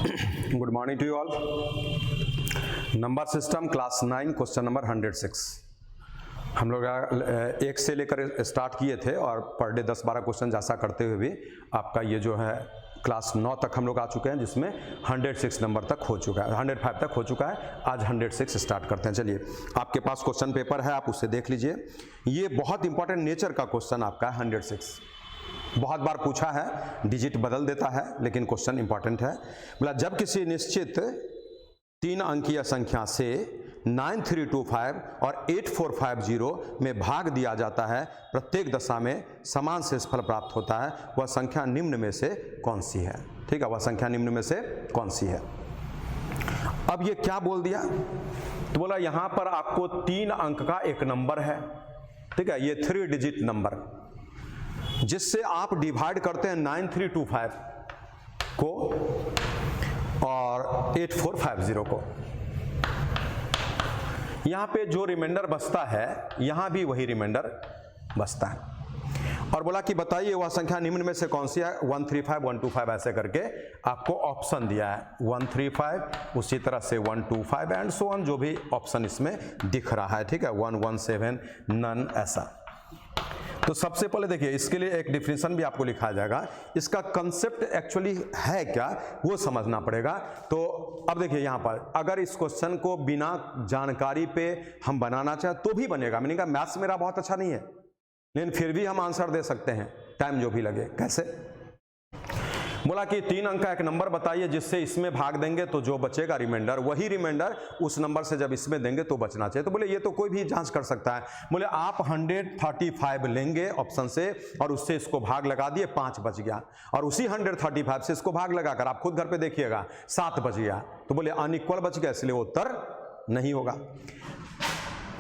Good morning to you all. Number system class 9 question number 106 हम लोग 1 से लेकर स्टार्ट किए थे और पर डे 10-12 क्वेश्चन जैसा करते हुए भी आपका ये जो है क्लास 9 तक हम लोग आ चुके हैं, जिसमें 106 नंबर तक हो चुका है, 105 तक हो चुका है। आज 106 स्टार्ट करते हैं। चलिए, आपके पास क्वेश्चन पेपर है, आप उससे देख लीजिए। ये बहुत इंपॉर्टेंट नेचर का क्वेश्चन आपका है 106। बहुत बार पूछा है, डिजिट बदल देता है, लेकिन क्वेश्चन इंपॉर्टेंट है। बोला जब किसी निश्चित 3 अंकीय संख्या से 9325 और 8450 में भाग दिया जाता है, प्रत्येक दशा में समान शेषफल प्राप्त होता है, वह संख्या निम्न में से कौन सी है? ठीक है, वह संख्या निम्न में से कौन सी है? अब ये क्या बोल दिया? तो बोला यहां पर आपको 3 अंक का एक नंबर है, ठीक है, ये 3 डिजिट नंबर, जिससे आप डिवाइड करते हैं 9325 को और 8450 को। यहां पे जो रिमाइंडर बचता है, यहां भी वही रिमाइंडर बचता है। और बोला कि बताइए वह संख्या निम्न में से कौन सी है? 135, 125 ऐसे करके आपको ऑप्शन दिया है। 135, उसी तरह से 125 एंड सो ऑन, जो भी ऑप्शन इसमें दिख रहा है, ठीक है, 117, नन, ऐसा। तो सबसे पहले देखिए, इसके लिए एक डिफिनेशन भी आपको लिखा जाएगा। इसका कंसेप्ट एक्चुअली है क्या, वो समझना पड़ेगा। तो अब देखिए यहाँ पर, अगर इस क्वेश्चन को बिना जानकारी पे हम बनाना चाहें तो भी बनेगा। मैंने कहा मैथ्स मेरा बहुत अच्छा नहीं है, लेकिन फिर भी हम आंसर दे सकते हैं, टाइम जो भी लगे। कैसे? बोला कि 3 अंक का एक नंबर बताइए, जिससे इसमें भाग देंगे तो जो बचेगा रिमाइंडर, वही रिमाइंडर उस नंबर से जब इसमें देंगे तो बचना चाहिए। तो बोले ये तो कोई भी जांच कर सकता है। बोले आप 135 लेंगे ऑप्शन से और उससे इसको भाग लगा दिए, 5 बच गया, और उसी 135 से इसको भाग लगाकर आप खुद घर पे देखिएगा 7 बच गया। तो बोले अनइक्वल बच गया, इसलिए वो उत्तर नहीं होगा।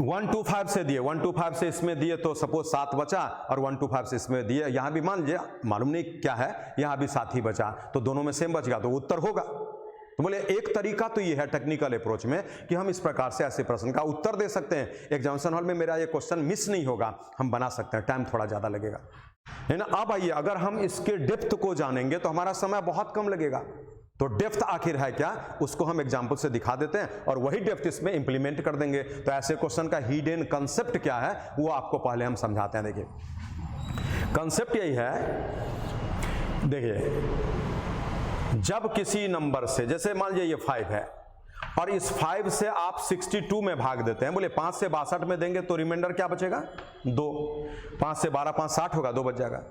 125 से दिए, 125 से इसमें दिए तो सपोज 7 बचा, और 125 से इसमें दिए, यहां भी मान लीजिए मालूम नहीं क्या है, यहां भी 7 ही बचा, तो दोनों में सेम बच गया, तो उत्तर होगा। तो बोले एक तरीका तो ये है टेक्निकल अप्रोच में कि हम इस प्रकार से ऐसे प्रश्न का उत्तर दे सकते हैं। एग्जामिनेशन हॉल में मेरा ये क्वेश्चन मिस नहीं होगा, हम बना सकते हैं, टाइम थोड़ा ज्यादा लगेगा, है ना। अब आइए, अगर हम इसके डेप्थ को जानेंगे तो हमारा समय बहुत कम लगेगा। तो डेप्थ आखिर है क्या, उसको हम एग्जाम्पल से दिखा देते हैं और वही डेप्थ इसमें इंप्लीमेंट कर देंगे। तो ऐसे क्वेश्चन का हिडन कंसेप्ट क्या है, वो आपको पहले हम समझाते हैं। देखिए, कंसेप्ट यही है। देखिए, जब किसी नंबर से, जैसे मान लीजिए ये 5 है और इस 5 से आप 62 में भाग देते हैं, बोले 5 से 62 में देंगे तो रिमाइंडर क्या बचेगा? 2। 5 से 12, 5 60 होगा, 2 बच जाएगा।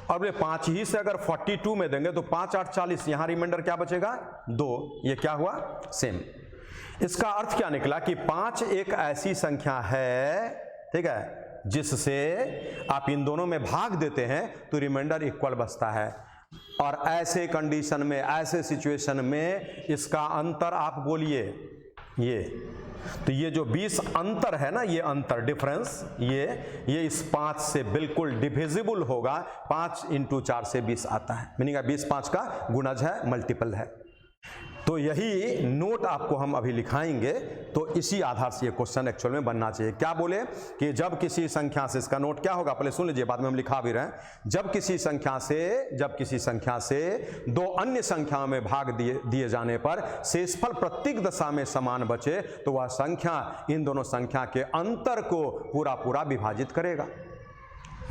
और बोले 5 ही से अगर 42 में देंगे तो 5 8 40, यहां रिमाइंडर क्या बचेगा? 2। ये क्या हुआ? सेम। इसका अर्थ क्या निकला कि 5 एक ऐसी संख्या है, ठीक है, जिससे आप इन दोनों में भाग देते हैं तो रिमाइंडर इक्वल बचता है। और ऐसे कंडीशन में, ऐसे सिचुएशन में इसका अंतर आप बोलिए ये, तो ये जो 20 अंतर है ना, ये अंतर डिफरेंस, ये इस 5 से बिल्कुल डिविजिबल होगा। 5 × 4 से 20 आता है, मीनिंग 20 5 का गुणज है, मल्टीपल है। तो यही नोट आपको हम अभी लिखाएंगे, तो इसी आधार से ये क्वेश्चन एक्चुअल में बनना चाहिए। क्या बोले कि जब किसी संख्या से, इसका नोट क्या होगा पहले सुन लीजिए, बाद में हम लिखा भी रहे हैं। जब किसी संख्या से 2 अन्य संख्याओं में भाग दिए जाने पर शेषफल प्रत्येक दशा में समान बचे, तो वह संख्या इन दोनों संख्या के अंतर को पूरा विभाजित करेगा।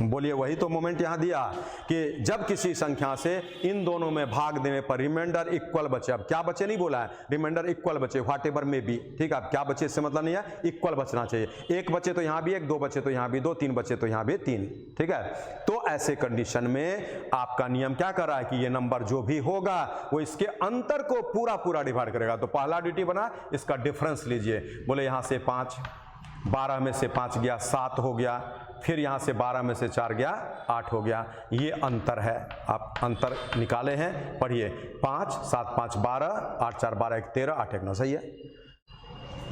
बोलिए, वही तो मोमेंट यहां दिया कि जब किसी संख्या से इन दोनों में भाग देने पर रिमाइंडर इक्वल बचे। अब क्या बचे नहीं बोला है, रिमाइंडर इक्वल बचे, व्हाट एवर में बी, ठीक है। अब क्या बचे इससे मतलब नहीं है, इक्वल बचना चाहिए। 1 बचे तो यहां भी 1, 2 बचे तो यहां भी 2, 3 बचे तो यहां भी 3, ठीक है। तो ऐसे कंडीशन में आपका नियम क्या कर रहा है कि ये नंबर जो भी होगा वो इसके अंतर को पूरा डिवाइड करेगा। तो पहला ड्यूटी बना, इसका डिफरेंस लीजिए। बोले यहां से 5, 12 में से 5 गया 7 हो गया, फिर यहां से 12 में से 4 गया 8 हो गया। ये अंतर है, आप अंतर निकाले हैं, पढ़िए। 5 7 5 12, 8 4 12 1 13, 8 1 9, सही है।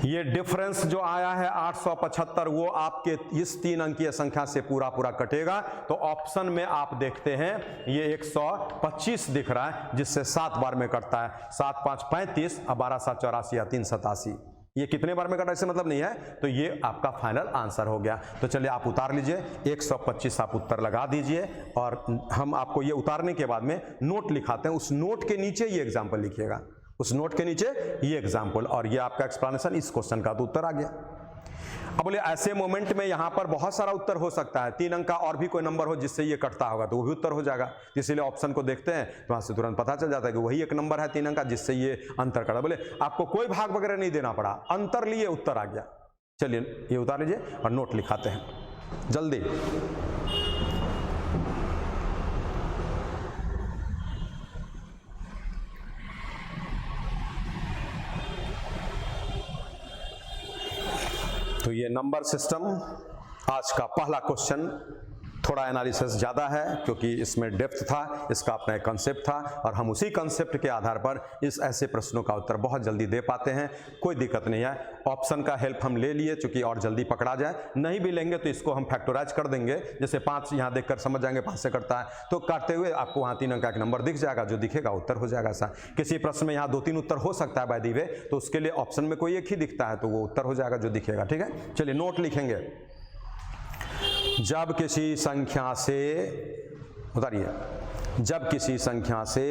ये डिफरेंस जो आया है 875, वो आपके इस 3 अंकीय संख्या से पूरा कटेगा। तो ऑप्शन में आप देखते हैं ये 125 दिख रहा है, जिससे 7 बार में कटता है। 7 5 35, 12 7 84 या 3 87, ये कितने बार में कटा इससे मतलब नहीं है। तो ये आपका फाइनल आंसर हो गया। तो चलिए आप उतार लीजिए, 125 आप उत्तर लगा दीजिए, और हम आपको ये उतारने के बाद में नोट लिखाते हैं, उस नोट के नीचे ये एग्जाम्पल लिखिएगा। उस नोट के नीचे ये एग्जाम्पल, और ये आपका एक्सप्लेनेशन इस क्वेश्चन का तो उत्तर आ गया। अब बोले ऐसे मोमेंट में यहां पर बहुत सारा उत्तर हो सकता है, 3 अंक का और भी कोई नंबर हो जिससे ये कटता होगा तो वो भी उत्तर हो जाएगा। इसीलिए ऑप्शन को देखते हैं तो वहां से तुरंत पता चल जाता है कि वही एक नंबर है 3 अंक का जिससे ये अंतर कटा। बोले आपको कोई भाग वगैरह नहीं देना पड़ा, अंतर लिए उत्तर आ गया। चलिए ये उतार लीजिए और नोट लिखाते हैं जल्दी। तो ये नंबर सिस्टम आज का पहला क्वेश्चन, थोड़ा एनालिसिस ज़्यादा है क्योंकि इसमें डेप्थ था, इसका अपना एक कंसेप्ट था और हम उसी कंसेप्ट के आधार पर इस ऐसे प्रश्नों का उत्तर बहुत जल्दी दे पाते हैं। कोई दिक्कत नहीं है, ऑप्शन का हेल्प हम ले लिए चूंकि और जल्दी पकड़ा जाए। नहीं भी लेंगे तो इसको हम फैक्टराइज कर देंगे, जैसे 5 यहाँ देखकर समझ जाएंगे 5 से करता है तो काटते हुए आपको वहाँ 3 अंक का एक नंबर दिख जाएगा, जो दिखेगा उत्तर हो जाएगा। ऐसा किसी प्रश्न में यहाँ 2-3 उत्तर हो सकता है बाय द वे, तो उसके लिए ऑप्शन में कोई एक ही दिखता है तो वो उत्तर हो जाएगा जो दिखेगा। ठीक है, चलिए नोट लिखेंगे। जब किसी संख्या से, उतारिए, जब किसी संख्या से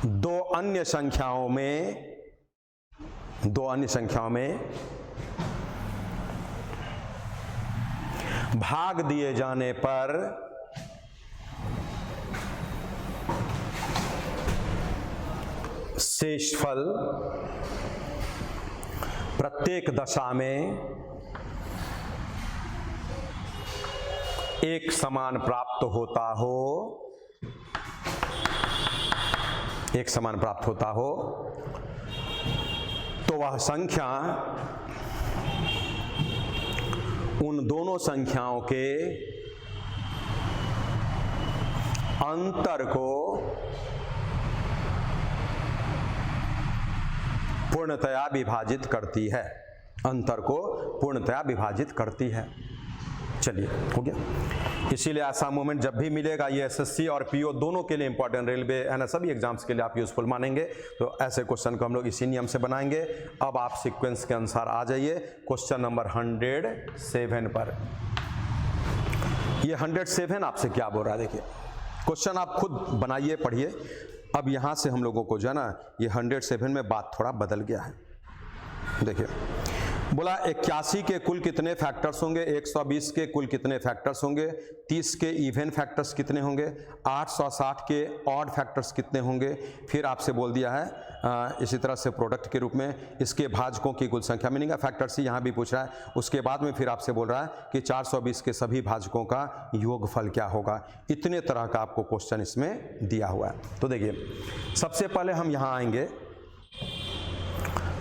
2 अन्य संख्याओं में भाग दिए जाने पर शेषफल प्रत्येक दशा में एक समान प्राप्त होता हो, एक समान प्राप्त होता हो तो वह संख्या उन दोनों संख्याओं के अंतर को पूर्णतया विभाजित करती है, अंतर को पूर्णतया विभाजित करती है। चलिए हो गया। इसीलिए ऐसा मोमेंट जब भी मिलेगा ये एसएससी और पीओ दोनों के लिए इंपॉर्टेंट, रेलवे है ना, सभी एग्जाम्स के लिए आप यूजफुल मानेंगे। तो ऐसे क्वेश्चन को हम लोग इसी नियम से बनाएंगे। अब आप सीक्वेंस के अनुसार आ जाइए क्वेश्चन नंबर 107 पर। ये 107 आपसे क्या बोल रहा है, देखिए क्वेश्चन आप खुद बनाइए, पढ़िए। अब यहाँ से हम लोगों को जो है ना ये 107 में बात थोड़ा बदल गया है। देखिए बोला 81 के कुल कितने फैक्टर्स होंगे, 120 के कुल कितने फैक्टर्स होंगे, 30 के इवन फैक्टर्स कितने होंगे, 860 के ऑड फैक्टर्स कितने होंगे। फिर आपसे बोल दिया है इसी तरह से प्रोडक्ट के रूप में इसके भाजकों की कुल संख्या, मीनिंग फैक्टर सी यहाँ भी पूछ रहा है। उसके बाद में फिर आपसे बोल रहा है कि 420 के सभी भाजकों का योगफल क्या होगा। इतने तरह का आपको क्वेश्चन इसमें दिया हुआ है। तो देखिए सबसे पहले हम यहाँ आएंगे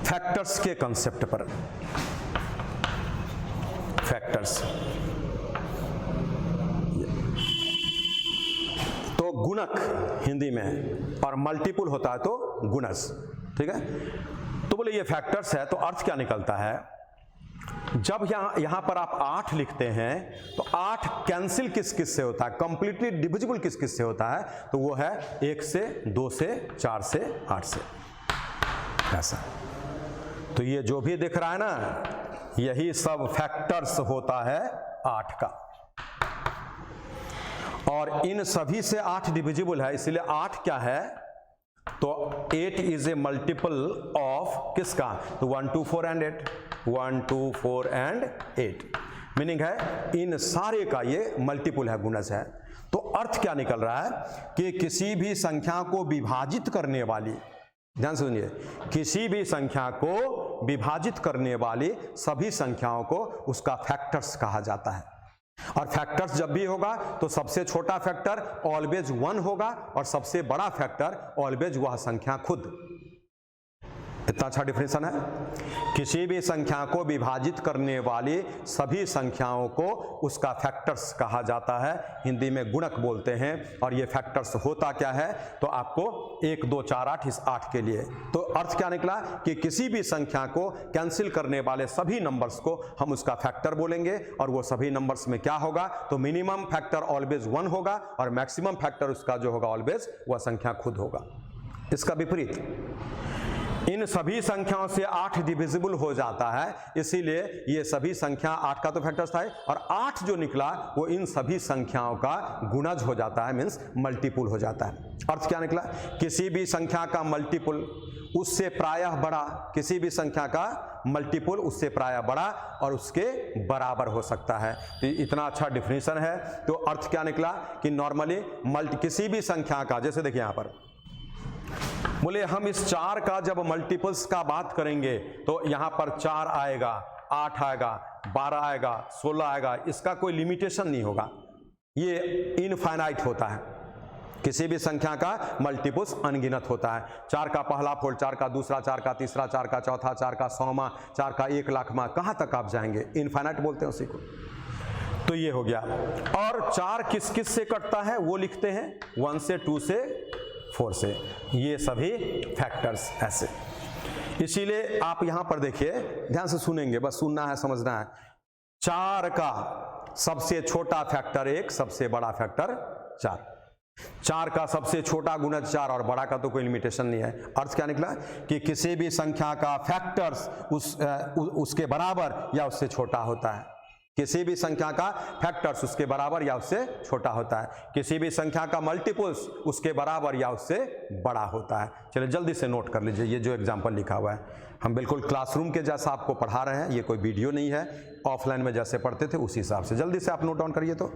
फैक्टर्स के कंसेप्ट पर। फैक्टर्स तो गुणक हिंदी में और मल्टीपुल होता है तो गुणज, ठीक है। तो बोले ये फैक्टर्स है तो अर्थ क्या निकलता है, जब यहां पर आप 8 लिखते हैं तो 8 कैंसिल किस किस से होता है, कंप्लीटली डिविजिबल किस किस से होता है, तो वो है 1 से 2 से 4 से 8 से, ऐसा। तो ये जो भी दिख रहा है ना यही सब फैक्टर्स होता है 8 का, और इन सभी से 8 डिविजिबल है, इसलिए 8 क्या है तो 8 इज ए मल्टीपल ऑफ किसका, तो 1 2 4 एंड 8, 1 2 4 एंड 8, मीनिंग है इन सारे का ये मल्टीपल है, गुणज है। तो अर्थ क्या निकल रहा है कि किसी भी संख्या को विभाजित करने वाली, ध्यान सुनिए, किसी भी संख्या को विभाजित करने वाली सभी संख्याओं को उसका फैक्टर्स कहा जाता है। और फैक्टर्स जब भी होगा तो सबसे छोटा फैक्टर ऑलवेज 1 होगा और सबसे बड़ा फैक्टर ऑलवेज वह संख्या खुद। इतना अच्छा डिफिनेशन है। किसी भी संख्या को विभाजित करने वाली सभी संख्याओं को उसका फैक्टर्स कहा जाता है, हिंदी में गुणक बोलते हैं। और ये फैक्टर्स होता क्या है तो आपको 1 2 4 8 इस 8 के लिए, तो अर्थ क्या निकला कि किसी भी संख्या को कैंसिल करने वाले सभी नंबर्स को हम उसका फैक्टर बोलेंगे। और वो सभी नंबर्स में क्या होगा तो मिनिमम फैक्टर ऑलवेज 1 होगा और मैक्सिमम फैक्टर उसका जो होगा ऑलवेज वह संख्या खुद होगा। इसका विपरीत इन सभी संख्याओं से 8 डिविजिबल हो जाता है, इसीलिए ये सभी संख्या 8 का तो फैक्टर्स था और 8 जो निकला वो इन सभी संख्याओं का गुणज हो जाता है, मीन्स मल्टीपुल हो जाता है। अर्थ क्या निकला? किसी भी संख्या का मल्टीपुल उससे प्रायः बड़ा, किसी भी संख्या का मल्टीपुल उससे प्रायः बड़ा और उसके बराबर हो सकता है। तो इतना अच्छा डिफिनीशन है। तो अर्थ क्या निकला कि नॉर्मली किसी भी संख्या का, जैसे देखिए यहां पर बोले हम इस 4 का जब मल्टीपल्स का बात करेंगे तो यहां पर 4 आएगा, 8 आएगा, 12 आएगा, 16 आएगा, इसका कोई लिमिटेशन नहीं होगा, ये इनफाइनाइट होता है। किसी भी संख्या का मल्टीपल्स अनगिनत होता है। 4 का पहला फोल्ड, 4 का दूसरा, 4 का तीसरा, 4 का चौथा, 4 का 100वां, 4 का 1 लाखवां, कहां तक आप जाएंगे? इनफाइनाइट बोलते हैं उसी को। तो ये हो गया। और 4 किस किस से कटता है वो लिखते हैं, 1 से, 2 से, 4 से। ये सभी फैक्टर्स ऐसे। इसीलिए आप यहां पर देखिए, ध्यान से सुनेंगे, बस सुनना है, समझना है। 4 का सबसे छोटा फैक्टर 1, सबसे बड़ा फैक्टर 4। 4 का सबसे छोटा गुणज 4 और बड़ा का तो कोई लिमिटेशन नहीं है। अर्थ क्या निकला कि किसी भी संख्या का फैक्टर्स उसके बराबर या उससे छोटा होता है। किसी भी संख्या का फैक्टर्स उसके बराबर या उससे छोटा होता है। किसी भी संख्या का मल्टीपल्स उसके बराबर या उससे बड़ा होता है। चलिए जल्दी से नोट कर लीजिए, ये जो एग्जांपल लिखा हुआ है हम बिल्कुल क्लासरूम के जैसा आपको पढ़ा रहे हैं, ये कोई वीडियो नहीं है, ऑफलाइन में जैसे पढ़ते थे उसी हिसाब से। जल्दी से आप नोट डाउन करिए। तो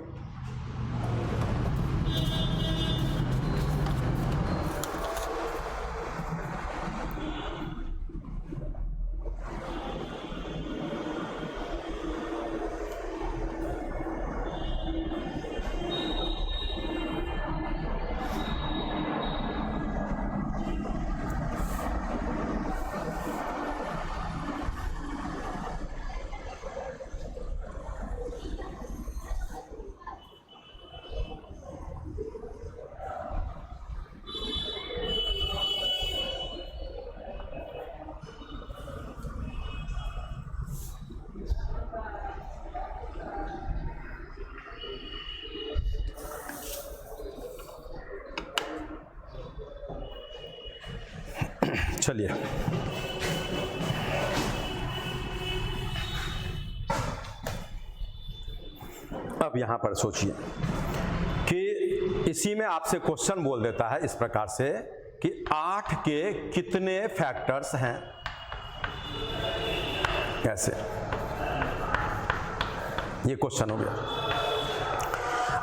चलिए अब यहां पर सोचिए कि इसी में आपसे क्वेश्चन बोल देता है इस प्रकार से कि 8 के कितने फैक्टर्स हैं। कैसे? ये क्वेश्चन हो गया,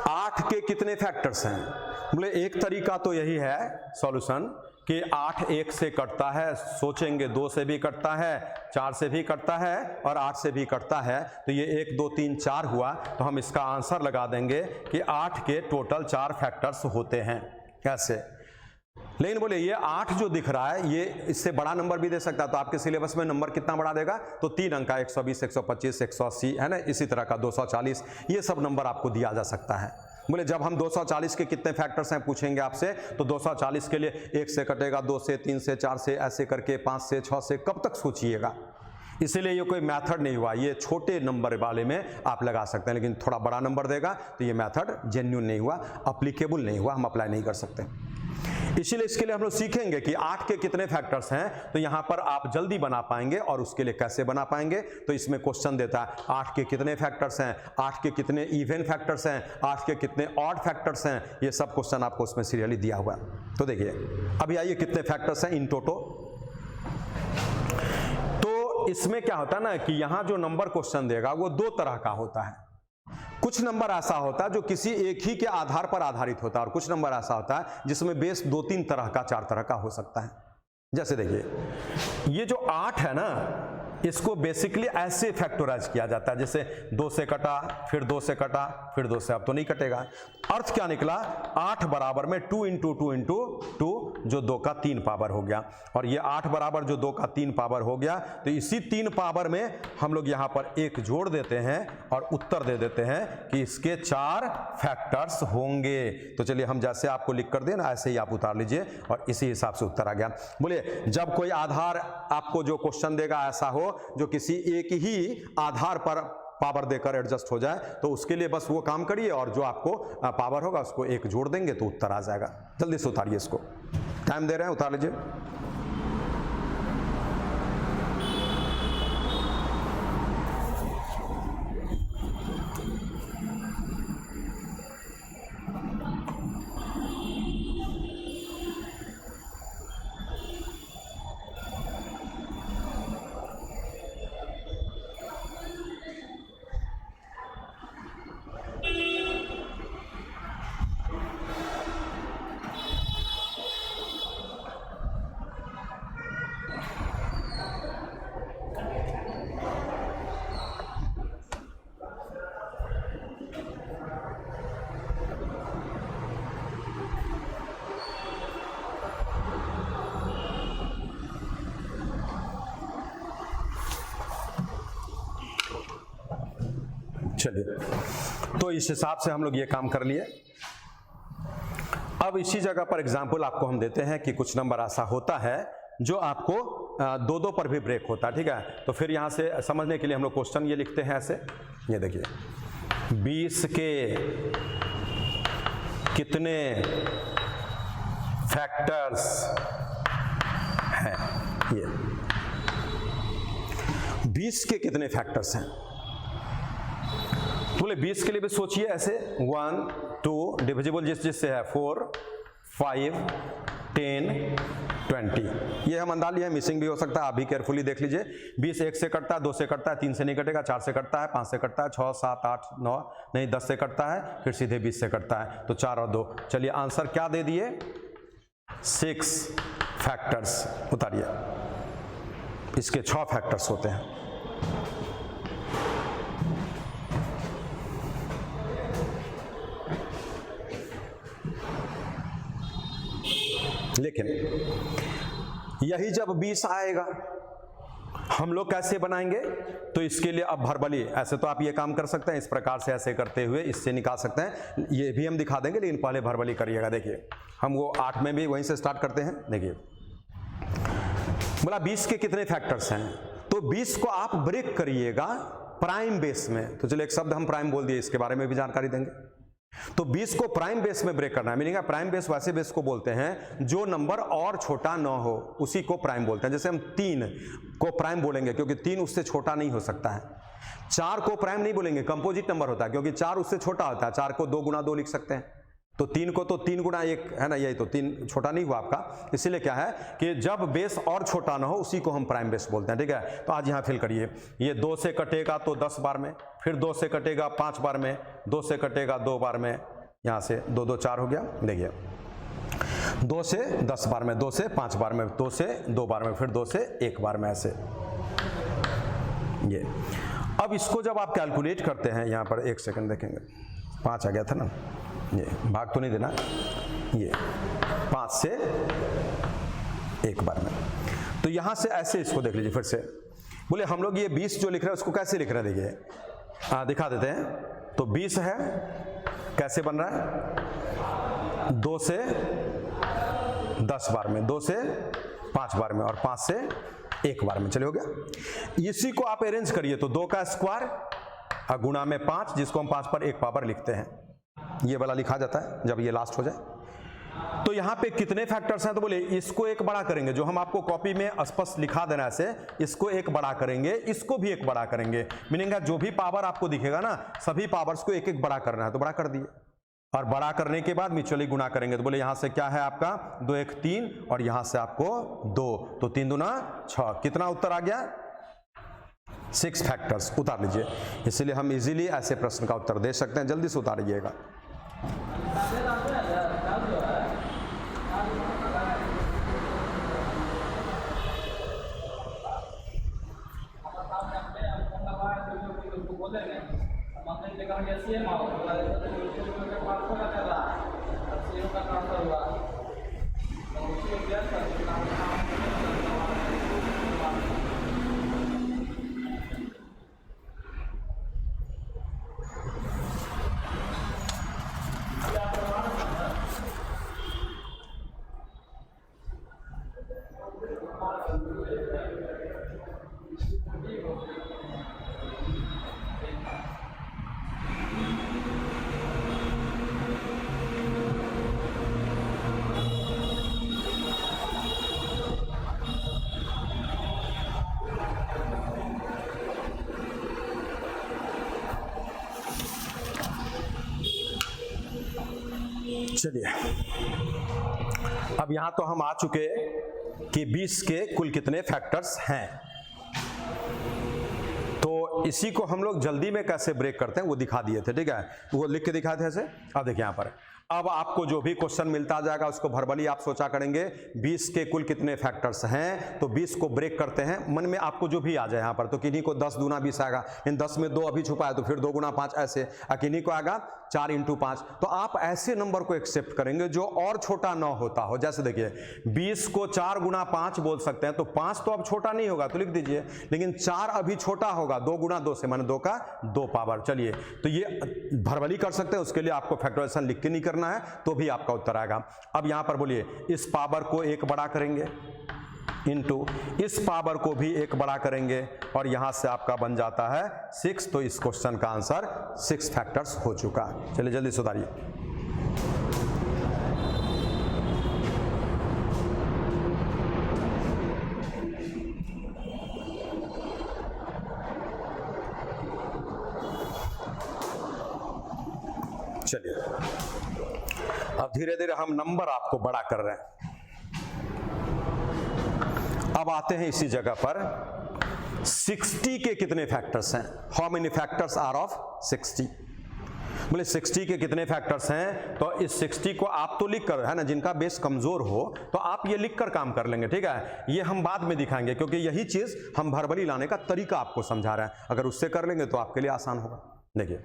8 के कितने फैक्टर्स हैं। बोले एक तरीका तो यही है सॉल्यूशन कि 8 1 से कटता है, सोचेंगे 2 से भी कटता है, 4 से भी कटता है और 8 से भी कटता है, तो ये 1 2 3 4 हुआ, तो हम इसका आंसर लगा देंगे कि 8 के टोटल 4 फैक्टर्स होते हैं। कैसे? लेकिन बोले ये 8 जो दिख रहा है ये इससे बड़ा नंबर भी दे सकता है, तो आपके सिलेबस में नंबर कितना बड़ा देगा? तो 3 अंक का 120, 125, 180 है ना, इसी तरह का 240, ये सब नंबर आपको दिया जा सकता है। बोले जब हम 240 के कितने फैक्टर्स हैं पूछेंगे आपसे, तो 240 के लिए 1 से कटेगा, 2 से, 3 से, 4 से, ऐसे करके 5 से, 6 से, कब तक सोचिएगा। इसीलिए ये कोई मेथड नहीं हुआ, ये छोटे नंबर वाले में आप लगा सकते हैं, लेकिन थोड़ा बड़ा नंबर देगा तो ये मेथड जेन्युइन नहीं हुआ, अप्लीकेबल नहीं हुआ, हम अप्लाई नहीं कर सकते। इसीलिए इसके लिए हम लोग सीखेंगे कि 8 के कितने फैक्टर्स हैं, तो यहां पर आप जल्दी बना पाएंगे। और उसके लिए कैसे बना पाएंगे, तो इसमें क्वेश्चन देता है 8 के कितने फैक्टर्स हैं, 8 के कितने इवन फैक्टर्स हैं, 8 के कितने ऑड फैक्टर्स हैं, ये सब क्वेश्चन आपको उसमें सीरियली दिया हुआ है। तो देखिए अभी आइए कितने फैक्टर्स हैं इन टोटो। तो इसमें क्या होता है ना कि यहां जो नंबर क्वेश्चन देगा वो 2 तरह का होता है। कुछ नंबर ऐसा होता है जो किसी एक ही के आधार पर आधारित होता है, और कुछ नंबर ऐसा होता है जिसमें बेस 2-3 तरह का, 4 तरह का हो सकता है। जैसे देखिए ये जो 8 है ना, इसको बेसिकली ऐसे फैक्टराइज किया जाता है, जैसे 2 से कटा, फिर 2 से कटा, फिर 2 से, अब तो नहीं कटेगा। अर्थ क्या निकला, 8 बराबर में 2 इंटू 2 इंटू 2, जो 2 का 3 पावर हो गया। और ये 8 बराबर जो 2 का 3 पावर हो गया, तो इसी 3 पावर में हम लोग यहाँ पर 1 जोड़ देते हैं और उत्तर दे देते हैं कि इसके 4 फैक्टर्स होंगे। तो चलिए हम जैसे आपको लिख कर दें ना, ऐसे ही आप उतार लीजिए और इसी हिसाब से उत्तर आ गया। बोलिए जब कोई आधार आपको जो क्वेश्चन देगा ऐसा हो जो किसी एक ही आधार पर पावर देकर एडजस्ट हो जाए, तो उसके लिए बस वो काम करिए और जो आपको पावर होगा उसको 1 जोड़ देंगे तो उत्तर आ जाएगा। जल्दी से उतारिए, इसको टाइम दे रहे हैं, उतार लीजिए। चलिए, तो इस हिसाब से हम लोग ये काम कर लिए। अब इसी जगह पर एग्जाम्पल आपको हम देते हैं कि कुछ नंबर ऐसा होता है जो आपको दो दो पर भी ब्रेक होता है, ठीक है। तो फिर यहाँ से समझने के लिए हम लोग क्वेश्चन ये लिखते हैं ऐसे, ये देखिए 20 के कितने फैक्टर्स हैं, ये 20 के कितने फैक्टर्स हैं। बोले 20 के लिए भी सोचिए ऐसे 1 2 डिविजिबल जिससे है 4 5 10 20, ये हम अंदाज लिया है, मिसिंग भी हो सकता है, आप भी केयरफुली देख लीजिए। 20 1 से कटता है, 2 से कटता है, 3 से नहीं कटेगा, 4 से कटता है, 5 से कटता है, 6 7 8 9 नहीं 10 से कटता है, फिर सीधे 20 से कटता है, तो 4 और 2। चलिए आंसर क्या दे दिए, 6 फैक्टर्स उतारिए, इसके 6 फैक्टर्स होते हैं। लेकिन यही जब 20 आएगा हम लोग कैसे बनाएंगे, तो इसके लिए अब भरबली, ऐसे तो आप ये काम कर सकते हैं, इस प्रकार से ऐसे करते हुए इससे निकाल सकते हैं, ये भी हम दिखा देंगे, लेकिन पहले भरबली करिएगा। देखिए हम वो 8 में भी वहीं से स्टार्ट करते हैं। देखिए बोला 20 के कितने फैक्टर्स हैं, तो 20 को आप ब्रेक करिएगा प्राइम बेस में। तो चलिए एक शब्द हम प्राइम बोल दिए, इसके बारे में भी जानकारी देंगे। तो 20 को प्राइम बेस में ब्रेक करना है, मीनिंग प्राइम बेस वैसे बेस को बोलते हैं जो नंबर और छोटा न हो, उसी को प्राइम बोलते हैं। जैसे हम 3 को प्राइम बोलेंगे क्योंकि 3 उससे छोटा नहीं हो सकता है। 4 को प्राइम नहीं बोलेंगे, कंपोजिट नंबर होता है, क्योंकि 4 उससे छोटा होता है। 4 को 2 गुना 2 लिख सकते हैं, तो 3 को तो 3 गुना 1 है ना, यही तो 3 छोटा नहीं हुआ आपका। इसीलिए क्या है कि जब बेस और छोटा ना हो उसी को हम प्राइम बेस बोलते हैं, ठीक है। तो आज यहाँ फिल करिए, ये 2 से कटेगा तो 10 बार में, फिर 2 से कटेगा 5 बार में, 2 से कटेगा 2 बार में, यहाँ से 2 2 4 हो गया। देखिए 2 से 10 बार में, 2 से 5 बार में, 2 से 2 बार में, फिर 2 से 1 बार में, ऐसे ये। अब इसको जब आप कैलकुलेट करते हैं, यहाँ पर 1 सेकंड देखेंगे, 5 आ गया था ना, ये भाग तो नहीं देना, ये 5 से 1 बार में। तो यहाँ से ऐसे इसको देख लीजिए फिर से। बोले हम लोग ये 20 जो लिख रहे हैं उसको कैसे लिख रहे हैं, देखिए दिखा देते हैं। तो 20 है, कैसे बन रहा है, 2 से 10 बार में, 2 से 5 बार में, और 5 से 1 बार में। चलिए हो गया। इसी को आप अरेंज करिए, तो 2 का स्क्वायर गुणा में 5, जिसको हम 5 पर 1 पावर लिखते हैं, ये वाला लिखा जाता है जब ये लास्ट हो जाए। तो यहाँ पे कितने फैक्टर्स हैं, तो बोले इसको एक बड़ा करेंगे, जो हम आपको कॉपी में स्पष्ट लिखा देना ऐसे, इसको एक बड़ा करेंगे, इसको भी एक बड़ा करेंगे, मीनिंग जो भी पावर आपको दिखेगा ना, सभी पावर्स को एक एक बड़ा करना है, तो बड़ा कर दिए। और बड़ा करने के बाद म्यूचुअली गुणा करेंगे, तो बोले यहाँ से क्या है आपका 2 1 3, और यहाँ से आपको 2, तो 3 दूना 6, कितना उत्तर आ गया, 6 फैक्टर्स उतार लीजिए। इसीलिए हम इजीली ऐसे प्रश्न का उत्तर दे सकते हैं, जल्दी से उतारिएगा। चलिए अब यहां तो हम आ चुके कि 20 के कुल कितने फैक्टर्स हैं। तो इसी को हम लोग जल्दी में कैसे ब्रेक करते हैं वो दिखा दिए थे, ठीक है, वो लिख के दिखाए थे ऐसे। अब देखिए यहां पर अब आपको जो भी क्वेश्चन मिलता जाएगा उसको वर्बली आप सोचा करेंगे 20 के कुल कितने फैक्टर्स हैं, तो 20 को ब्रेक करते हैं, मन में आपको जो भी आ जाए यहाँ पर। तो किन्हीं को 10 दूना 20 आएगा, इन 10 में 2 अभी छुपा है तो फिर 2 गुना 5 ऐसे, किन्हीं को आएगा 4 × 5। तो आप ऐसे नंबर को एक्सेप्ट करेंगे जो और छोटा ना होता हो। जैसे देखिए 20 को 4 × 5 बोल सकते हैं, तो 5 तो अब छोटा नहीं होगा तो लिख दीजिए, लेकिन 4 अभी छोटा होगा, 2 × 2 से माने 2 का 2 पावर। चलिए तो ये वर्बली कर सकते हैं, उसके लिए आपको फैक्टराइजेशन लिख के नहीं करना है तो भी आपका उत्तर आएगा। अब यहां पर बोलिए इस पावर को 1 बड़ा करेंगे इनटू इस पावर को भी 1 बड़ा करेंगे और यहां से आपका बन जाता है 6। तो इस क्वेश्चन का आंसर 6 फैक्टर्स हो चुका। चलिए जल्दी सुधारिए। चलिए अब धीरे धीरे हम नंबर आपको बड़ा कर रहे हैं। अब आते हैं इसी जगह पर 60 के कितने फैक्टर्स हैं, how many factors are of 60। बोले 60 के कितने फैक्टर्स हैं, तो इस 60 को आप तो लिख कर, है ना, जिनका बेस कमजोर हो तो आप ये लिख कर काम कर लेंगे, ठीक है। ये हम बाद में दिखाएंगे क्योंकि यही चीज हम वर्बली लाने का तरीका आपको समझा रहे हैं। अगर उससे कर लेंगे तो आपके लिए आसान होगा। देखिए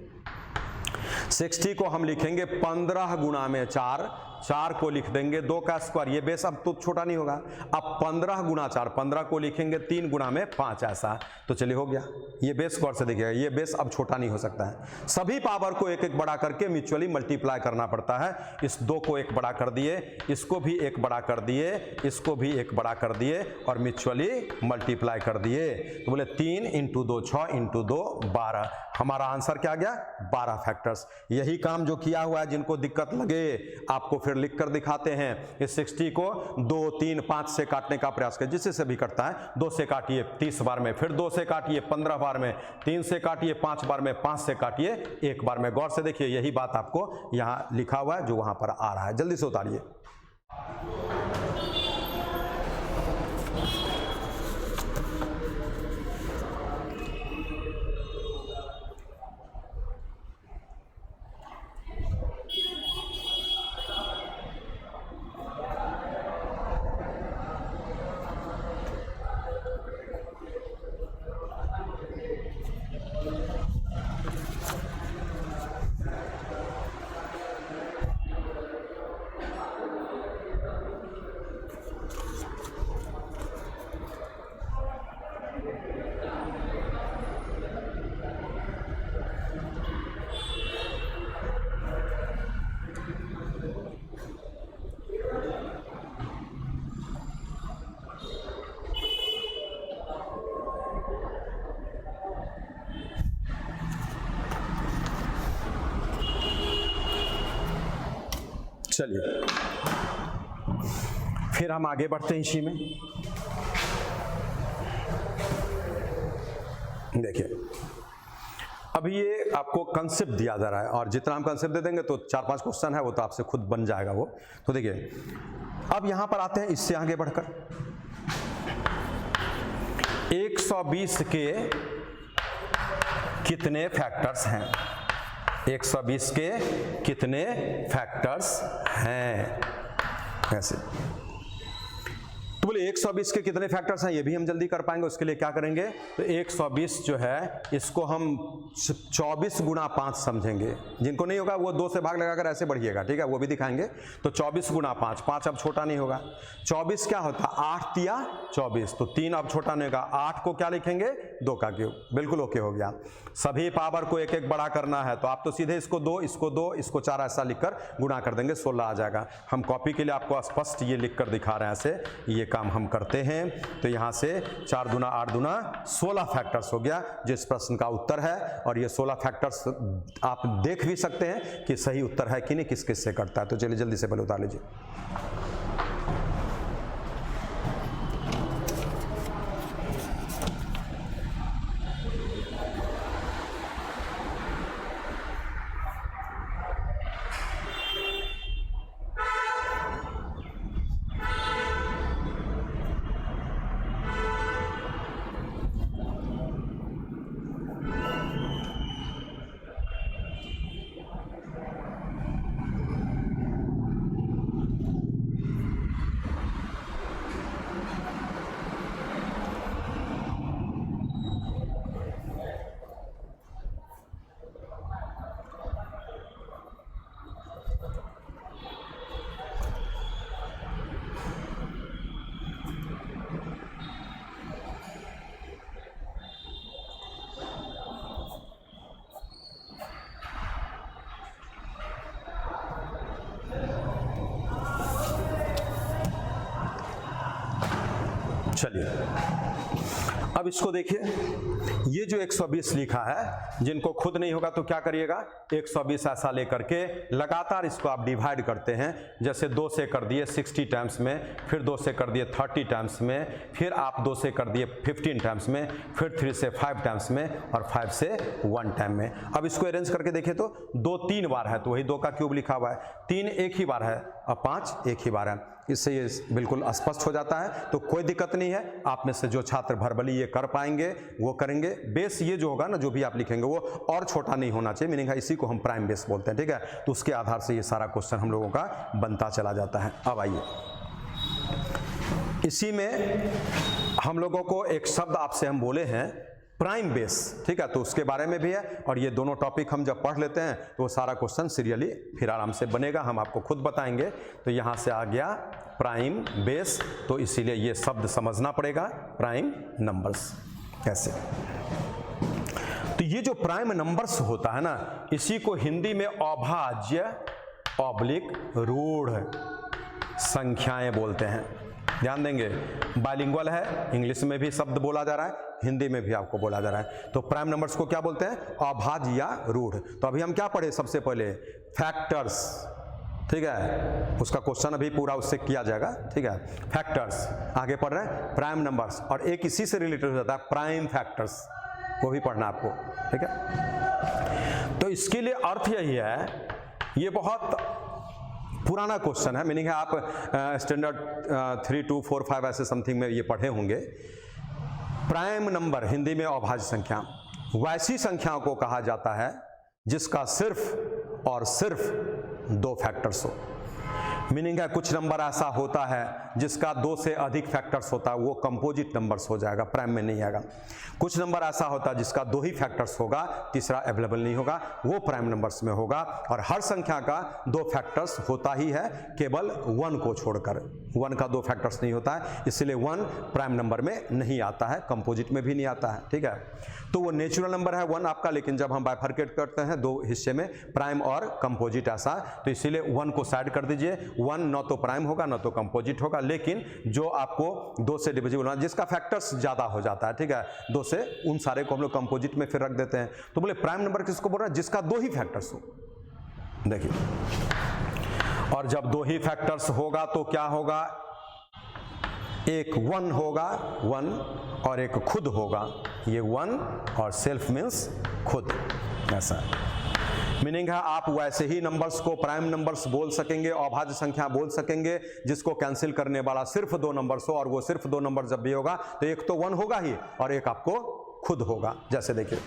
60 को हम लिखेंगे 15 गुणा में 4, 4 को लिख देंगे 2 का स्क्वायर, ये बेस अब तो छोटा नहीं होगा। अब 15 गुणा 4, 15 को लिखेंगे 3 गुणा में 5 ऐसा, तो चलिए हो गया। ये बेस गौर से देखिएगा, ये बेस अब छोटा नहीं हो सकता है। सभी पावर को 1 1 बड़ा करके म्यूचुअली मल्टीप्लाई करना पड़ता है। इस 2 को 1 बड़ा कर दिए, इसको भी 1 बड़ा कर दिए, इसको भी 1 बड़ा कर दिए और म्यूचुअली मल्टीप्लाई कर दिए। तो बोले 3 × 2 6 × 2 12। हमारा आंसर क्या आ गया, 12 फैक्टर्स। यही काम जो किया हुआ है, जिनको दिक्कत लगे आपको फिर लिख कर दिखाते हैं। इस 60 को 2 3 5 से काटने का प्रयास करिए, जिससे से भी करता है। 2 से काटिए 30 बार में, फिर 2 से काटिए 15 बार में, 3 से काटिए 5 बार में, 5 से काटिए 1 बार में। गौर से देखिए यही बात आपको यहां लिखा हुआ है जो वहां पर आ रहा है। जल्दी से उतारिए। चलिए फिर हम आगे बढ़ते हैं इसी में। देखिए अभी ये आपको कंसेप्ट दिया जा रहा है और जितना हम कंसेप्ट दे देंगे तो 4-5 क्वेश्चन है वो तो आपसे खुद बन जाएगा वो। तो देखिए अब यहां पर आते हैं इससे आगे बढ़कर 120 के कितने फैक्टर्स हैं, 120 के कितने फैक्टर्स हैं ऐसे। तो बोले 120 के कितने फैक्टर्स हैं, ये भी हम जल्दी कर पाएंगे। उसके लिए क्या करेंगे, तो 120 जो है इसको हम 24 गुणा 5 समझेंगे। जिनको नहीं होगा वो 2 से भाग लगाकर ऐसे बढ़िएगा, ठीक है, वो भी दिखाएंगे। तो 24 गुणा 5, 5 अब छोटा नहीं होगा। 24 क्या होता है, 8 तिया 24, तो 3 अब छोटा नहीं होगा। 8 को क्या लिखेंगे, 2 का क्यूब, बिल्कुल ओके हो गया। सभी पावर को 1 1 बड़ा करना है तो आप तो सीधे इसको 2, इसको 2, इसको 4 ऐसा लिखकर गुणा कर देंगे, 16 आ जाएगा। हम कॉपी के लिए आपको स्पष्ट ये लिखकर दिखा रहे हैं, ऐसे ये काम हम करते हैं। तो यहां से 4 दूना 8 दूना 16 फैक्टर्स हो गया जो इस प्रश्न का उत्तर है। और ये 16 फैक्टर्स आप देख भी सकते हैं कि सही उत्तर है कि नहीं, किस किस से करता है। तो चलिए जल्दी से पहले उतार लीजिए। चलिए अब इसको देखिए, ये जो 120 लिखा है, जिनको खुद नहीं होगा तो क्या करिएगा, 120 ऐसा लेकर के लगातार इसको आप डिवाइड करते हैं। जैसे 2 से कर दिए 60 टाइम्स में, फिर 2 से कर दिए 30 टाइम्स में, फिर आप 2 से कर दिए 15 टाइम्स में, फिर 3 से 5 टाइम्स में, और 5 से 1 टाइम में। अब इसको अरेंज करके देखिए तो 2 3 बार है, तो वही 2 का क्यूब लिखा हुआ है। 3 एक ही बार है, और 5 एक ही बार है। इससे ये बिल्कुल स्पष्ट हो जाता है, तो कोई दिक्कत नहीं है। आप में से जो छात्र भर्बली ये कर पाएंगे वो करेंगे। बेस ये जो होगा ना, जो भी आप लिखेंगे वो और छोटा नहीं होना चाहिए, मीनिंग है इसी को हम प्राइम बेस बोलते हैं, ठीक है। तो उसके आधार से ये सारा क्वेश्चन हम लोगों का बनता चला जाता है। अब आइए, इसी में हम लोगों को एक शब्द आपसे हम बोले हैं प्राइम बेस, ठीक है, तो उसके बारे में भी है। और ये दोनों टॉपिक हम जब पढ़ लेते हैं तो वो सारा क्वेश्चन सीरियली फिर आराम से बनेगा, हम आपको खुद बताएंगे। तो यहाँ से आ गया प्राइम बेस, तो इसीलिए ये शब्द समझना पड़ेगा, प्राइम नंबर्स कैसे। तो ये जो प्राइम नंबर्स होता है ना, इसी को हिंदी में अभाज्य ऑब्लिक रूढ़ संख्याएं बोलते हैं। ध्यान देंगे, बाइलिंगुअल है, इंग्लिश में भी शब्द बोला जा रहा है, हिंदी में भी आपको बोला जा रहा है। तो प्राइम नंबर्स को क्या बोलते हैं, अभाज्य या रूढ़। तो अभी हम क्या पढ़े, सबसे पहले फैक्टर्स, ठीक है, उसका क्वेश्चन अभी पूरा उससे किया जाएगा, ठीक है। फैक्टर्स आगे पढ़ रहे हैं, प्राइम नंबर्स, और एक इसी से रिलेटेड हो जाता है प्राइम फैक्टर्स, वो भी पढ़ना आपको, ठीक है। तो इसके लिए अर्थ यही है, ये बहुत पुराना क्वेश्चन है, मीनिंग है आप स्टैंडर्ड 3, 2, 4, 5 ऐसे समथिंग में ये पढ़े होंगे। प्राइम नंबर हिंदी में अभाज्य संख्या, वैसी संख्याओं को कहा जाता है जिसका सिर्फ और सिर्फ 2 फैक्टर्स हो। मीनिंग है कुछ नंबर ऐसा होता है जिसका 2 से अधिक फैक्टर्स होता है, वो कंपोजिट नंबर्स हो जाएगा, प्राइम में नहीं आएगा। कुछ नंबर ऐसा होता है जिसका 2 ही फैक्टर्स होगा, तीसरा अवेलेबल नहीं होगा, वो प्राइम नंबर्स में होगा। और हर संख्या का 2 फैक्टर्स होता ही है, केवल 1 को छोड़कर। 1 का 2 फैक्टर्स नहीं होता है, इसलिए 1 प्राइम नंबर में नहीं आता है, कंपोजिट में भी नहीं आता है, ठीक है। तो वो नेचुरल नंबर है 1 आपका, लेकिन जब हम बाइफरकेट करते हैं 2 हिस्से में, प्राइम और कंपोजिट ऐसा, तो इसीलिए 1 को साइड कर दीजिए। 1 न तो प्राइम होगा न तो कंपोजिट होगा, लेकिन जो आपको 2 से डिविजिबल होना, जिसका फैक्टर्स ज्यादा हो जाता है, ठीक है, 2 से, उन सारे को हम लोग कंपोजिट में फिर रख देते हैं। तो बोले प्राइम नंबर किसको बोल रहा है, जिसका 2 ही फैक्टर्स हो। देखिए, और जब 2 ही फैक्टर्स होगा तो क्या होगा, एक 1 होगा 1, और एक खुद होगा, ये 1 और सेल्फ मीन्स खुद, ऐसा मीनिंग है। आप वैसे ही नंबर्स को प्राइम नंबर्स बोल सकेंगे, अभाज्य संख्या बोल सकेंगे, जिसको कैंसिल करने वाला सिर्फ 2 नंबर्स हो, और वो सिर्फ 2 नंबर जब भी होगा तो एक तो 1 होगा ही और एक आपको खुद होगा। जैसे देखिए,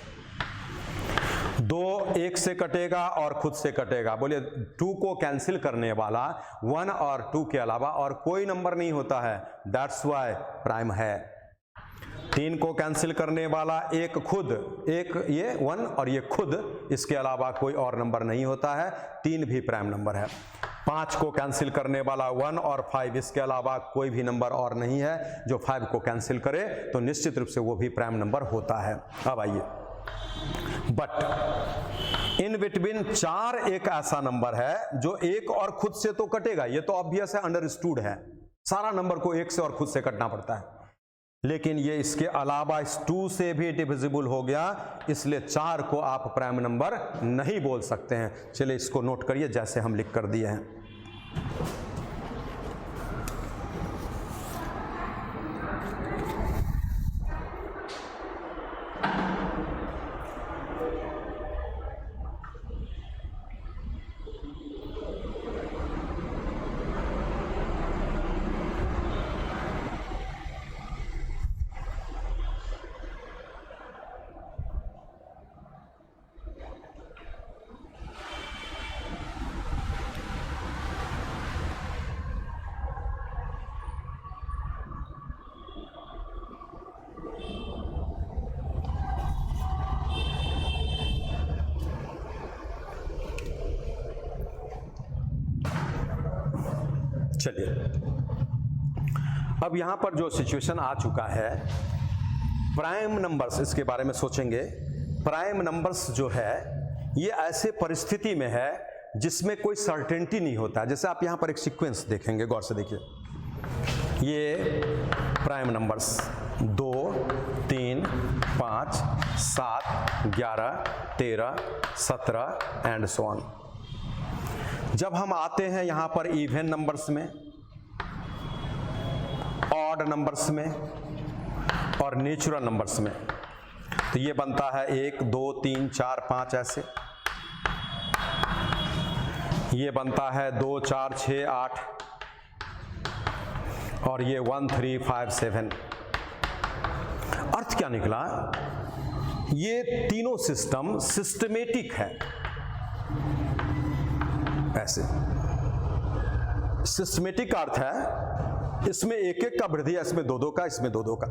2 1 से कटेगा और खुद से कटेगा, बोलिए 2 को कैंसिल करने वाला 1 और 2 के अलावा और कोई नंबर नहीं होता है, दैट्स वाई प्राइम है। 3 को कैंसिल करने वाला एक खुद, एक ये 1 और ये खुद, इसके अलावा कोई और नंबर नहीं होता है, 3 भी प्राइम नंबर है। 5 को कैंसिल करने वाला 1 और 5, इसके अलावा कोई भी नंबर और नहीं है जो 5 को कैंसिल करे, तो निश्चित रूप से वो भी प्राइम नंबर होता है। अब आइए, बट इन बिटवीन 4 एक ऐसा नंबर है जो 1 और खुद से तो कटेगा, ये तो ऑब्वियस है, अंडरस्टूड है, सारा नंबर को 1 से और खुद से कटना पड़ता है, लेकिन ये इसके अलावा इस 2 से भी डिविजिबल हो गया, इसलिए 4 को आप प्राइम नंबर नहीं बोल सकते हैं। चलिए इसको नोट करिए, जैसे हम लिख कर दिए हैं। चलिए, अब यहां पर जो सिचुएशन आ चुका है, प्राइम नंबर्स, इसके बारे में सोचेंगे। प्राइम नंबर्स जो है ये ऐसे परिस्थिति में है जिसमें कोई सर्टेनिटी नहीं होता है। जैसे आप यहां पर एक सीक्वेंस देखेंगे, गौर से देखिए, ये prime numbers 2, 3, 5, 7, 11, 13, 17 and so on. जब हम आते हैं यहां पर इवन नंबर्स में, ऑड नंबर्स में और नेचुरल नंबर्स में, तो ये बनता है 1, 2, 3, 4, 5 ऐसे। ये बनता है 2, 4, 6, 8 और ये 1, 3, 5, 7। अर्थ क्या निकला? ये तीनों सिस्टम सिस्टमेटिक है। ऐसे सिस्टमेटिक का अर्थ है इसमें एक एक का वृद्धि है, इसमें दो दो का, इसमें दो दो का।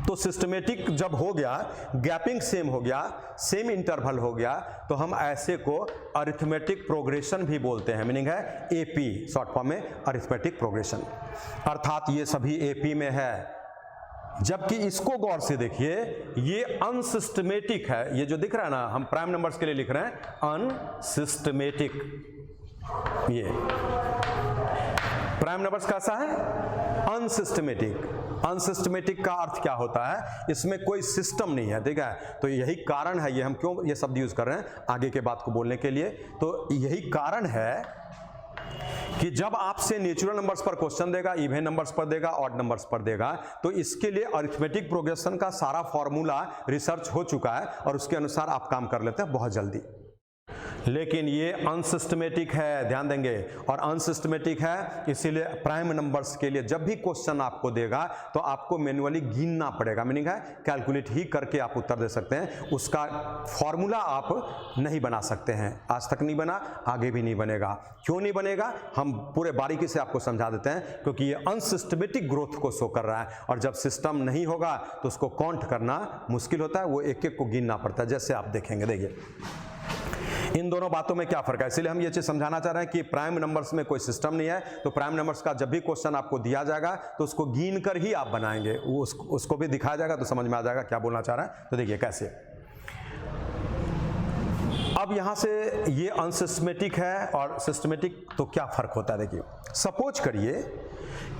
तो सिस्टमेटिक जब हो गया, गैपिंग सेम हो गया, सेम इंटरवल हो गया, तो हम ऐसे को अरिथमेटिक प्रोग्रेशन भी बोलते हैं। मीनिंग है एपी, शॉर्ट फॉर्म में अरिथमेटिक प्रोग्रेशन। अर्थात ये सभी एपी में है। जबकि इसको गौर से देखिए, ये अनसिस्टमेटिक है। ये जो दिख रहा है ना, हम प्राइम नंबर्स के लिए लिख रहे हैं अनसिस्टमेटिक। ये प्राइम नंबर्स कैसा है? अनसिस्टमेटिक। अनसिस्टमेटिक का अर्थ क्या होता है? इसमें कोई सिस्टम नहीं है, ठीक है। तो यही कारण है, ये हम क्यों ये शब्द यूज कर रहे हैं आगे के बात को बोलने के लिए। तो यही कारण है कि जब आपसे नेचुरल नंबर्स पर क्वेश्चन देगा, इवन नंबर्स पर देगा, ऑड नंबर्स पर देगा, तो इसके लिए अरिथमेटिक प्रोग्रेशन का सारा फॉर्मूला रिसर्च हो चुका है और उसके अनुसार आप काम कर लेते हैं बहुत जल्दी। लेकिन ये अनसिस्टमेटिक है, ध्यान देंगे, और अनसिस्टमेटिक है इसीलिए प्राइम नंबर्स के लिए जब भी क्वेश्चन आपको देगा तो आपको मैन्युअली गिनना पड़ेगा। मीनिंग है कैलकुलेट ही करके आप उत्तर दे सकते हैं, उसका फॉर्मूला आप नहीं बना सकते हैं। आज तक नहीं बना, आगे भी नहीं बनेगा। क्यों नहीं बनेगा हम पूरे बारीकी से आपको समझा देते हैं, क्योंकि ये अनसिस्टमेटिक ग्रोथ को शो कर रहा है और जब सिस्टम नहीं होगा तो उसको काउंट करना मुश्किल होता है, वो एक एक को गिनना पड़ता है। जैसे आप देखेंगे, देखिए इन दोनों बातों में क्या फर्क है, इसलिए हम ये चीज समझाना चाह रहे हैं कि प्राइम नंबर्स में कोई सिस्टम नहीं है। तो प्राइम नंबर्स का जब भी क्वेश्चन आपको दिया जाएगा तो उसको गिन कर ही आप बनाएंगे, उसको भी दिखाया जाएगा तो समझ में आ जाएगा क्या बोलना चाह रहा है। तो देखिए कैसे, अब यहां से ये अनसिस्टमेटिक है और सिस्टमेटिक, तो क्या फर्क होता है देखिए। सपोज करिए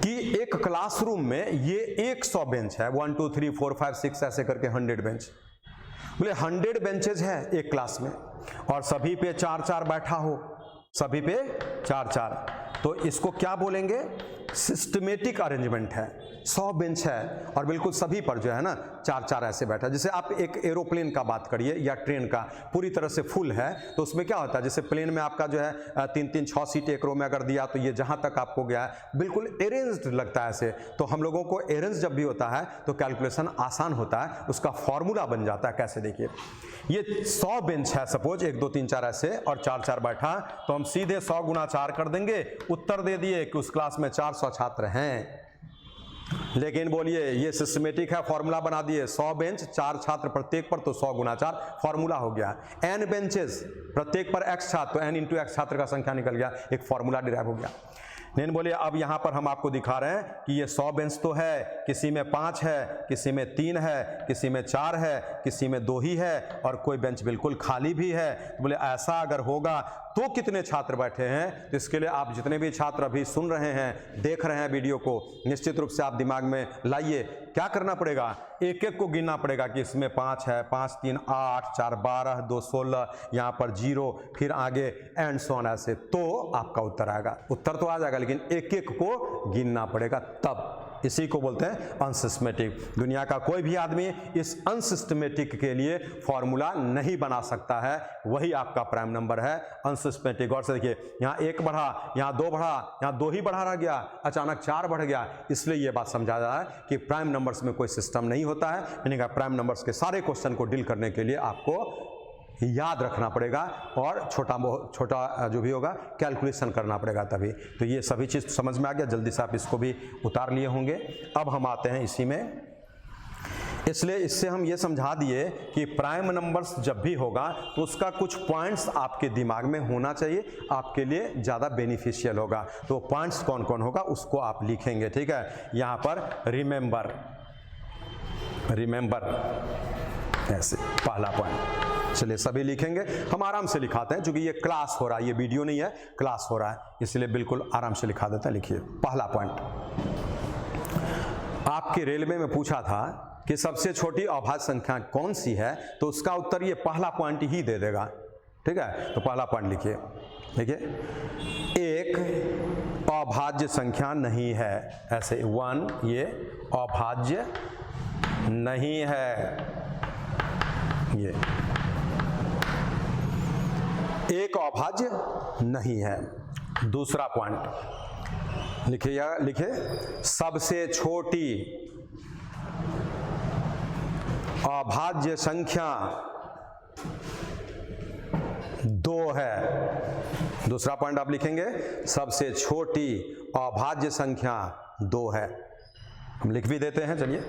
कि एक क्लासरूम में ये 100 बेंच है, 1 2 3 4 5 6 ऐसे करके 100 बेंच, बोले 100 बेंचेज है एक क्लास में और सभी पे 4-4 बैठा हो, सभी पे 4-4, तो इसको क्या बोलेंगे? सिस्टमेटिक अरेंजमेंट है। 100 बेंच है और बिल्कुल सभी पर जो है ना 4-4 ऐसे बैठा। जैसे आप एक एरोप्लेन का बात करिए या ट्रेन का, पूरी तरह से फुल है तो उसमें क्या होता है, जैसे प्लेन में आपका जो है 3-3 6 सीट एक रो में अगर दिया तो ये जहां तक आपको गया है बिल्कुल अरेंज्ड लगता है ऐसे। तो हम लोगों को अरेंज जब भी होता है तो कैलकुलेशन आसान होता है, उसका फॉर्मूला बन जाता है। कैसे देखिए, ये 100 बेंच है सपोज, 1 2 3 4 ऐसे और 4-4 बैठा, तो हम सीधे 100 गुना 4 कर देंगे, उत्तर दे दिए कि उस क्लास में 400 छात्र हैं। लेकिन बोलिए ये सिस्टमेटिक है, फॉर्मूला बना दिए, 100 बेंच 4 छात्र प्रत्येक पर, तो 100 गुना 4 फॉर्मूला हो गया। n बेंचेस प्रत्येक पर x छात्र, तो n इंटू x छात्र का संख्या निकल गया, एक फॉर्मूला डिराइव हो गया। लेकिन बोलिए अब यहां पर हम आपको दिखा रहे हैं कि ये 100 बेंच तो है, किसी में 5 है, किसी में 3 है, किसी में 4 है, किसी में 2 ही है और कोई बेंच बिल्कुल खाली भी है। तो बोले ऐसा अगर होगा तो कितने छात्र बैठे हैं? तो इसके लिए आप जितने भी छात्र अभी सुन रहे हैं, देख रहे हैं वीडियो को, निश्चित रूप से आप दिमाग में लाइए, क्या करना पड़ेगा? एक एक को गिनना पड़ेगा कि इसमें 5 है, 5 3 8 4 12 2 16, यहाँ पर 0, फिर आगे एंड सो ऑन ऐसे, तो आपका उत्तर आएगा। उत्तर तो आ जाएगा लेकिन एक एक को गिनना पड़ेगा, तब इसी को बोलते हैं अनसिस्टमेटिक। दुनिया का कोई भी आदमी इस अनसिस्टमेटिक के लिए फॉर्मूला नहीं बना सकता है, वही आपका प्राइम नंबर है अनसिस्टमेटिक। और से देखिए, यहाँ 1 बढ़ा, यहाँ 2 बढ़ा, यहाँ 2 ही बढ़ा रह गया, अचानक 4 बढ़ गया, इसलिए ये बात समझा जा रहा है कि प्राइम नंबर्स में कोई सिस्टम नहीं होता है। यानी प्राइम नंबर्स के सारे क्वेश्चन को डील करने के लिए आपको याद रखना पड़ेगा और छोटा जो भी होगा कैलकुलेशन करना पड़ेगा तभी। तो ये सभी चीज़ समझ में आ गया, जल्दी से आप इसको भी उतार लिए होंगे। अब हम आते हैं इसी में, इसलिए इससे हम ये समझा दिए कि प्राइम नंबर्स जब भी होगा तो उसका कुछ पॉइंट्स आपके दिमाग में होना चाहिए, आपके लिए ज़्यादा बेनिफिशियल होगा। तो पॉइंट्स कौन कौन होगा उसको आप लिखेंगे, ठीक है। यहाँ पर रिमेंबर ऐसे पहला पॉइंट, चलिए सभी लिखेंगे, हम आराम से लिखाते हैं क्योंकि ये क्लास हो रहा है, ये वीडियो नहीं है, क्लास हो रहा है, इसलिए बिल्कुल आराम से लिखा देते हैं। लिखिए पहला पॉइंट, आपके रेलवे में पूछा था कि सबसे छोटी अभाज्य संख्या कौन सी है, तो उसका उत्तर ये पहला पॉइंट ही दे देगा। ठीक है, तो पहला पॉइंट लिखिए। देखिए, एक अभाज्य संख्या नहीं है, ऐसे 1 ये अभाज्य नहीं है, ये एक अभाज्य नहीं है। दूसरा पॉइंट लिखिएगा, लिखे सबसे छोटी अभाज्य संख्या 2 है। दूसरा पॉइंट आप लिखेंगे सबसे छोटी अभाज्य संख्या 2 है। हम लिख भी देते हैं, चलिए।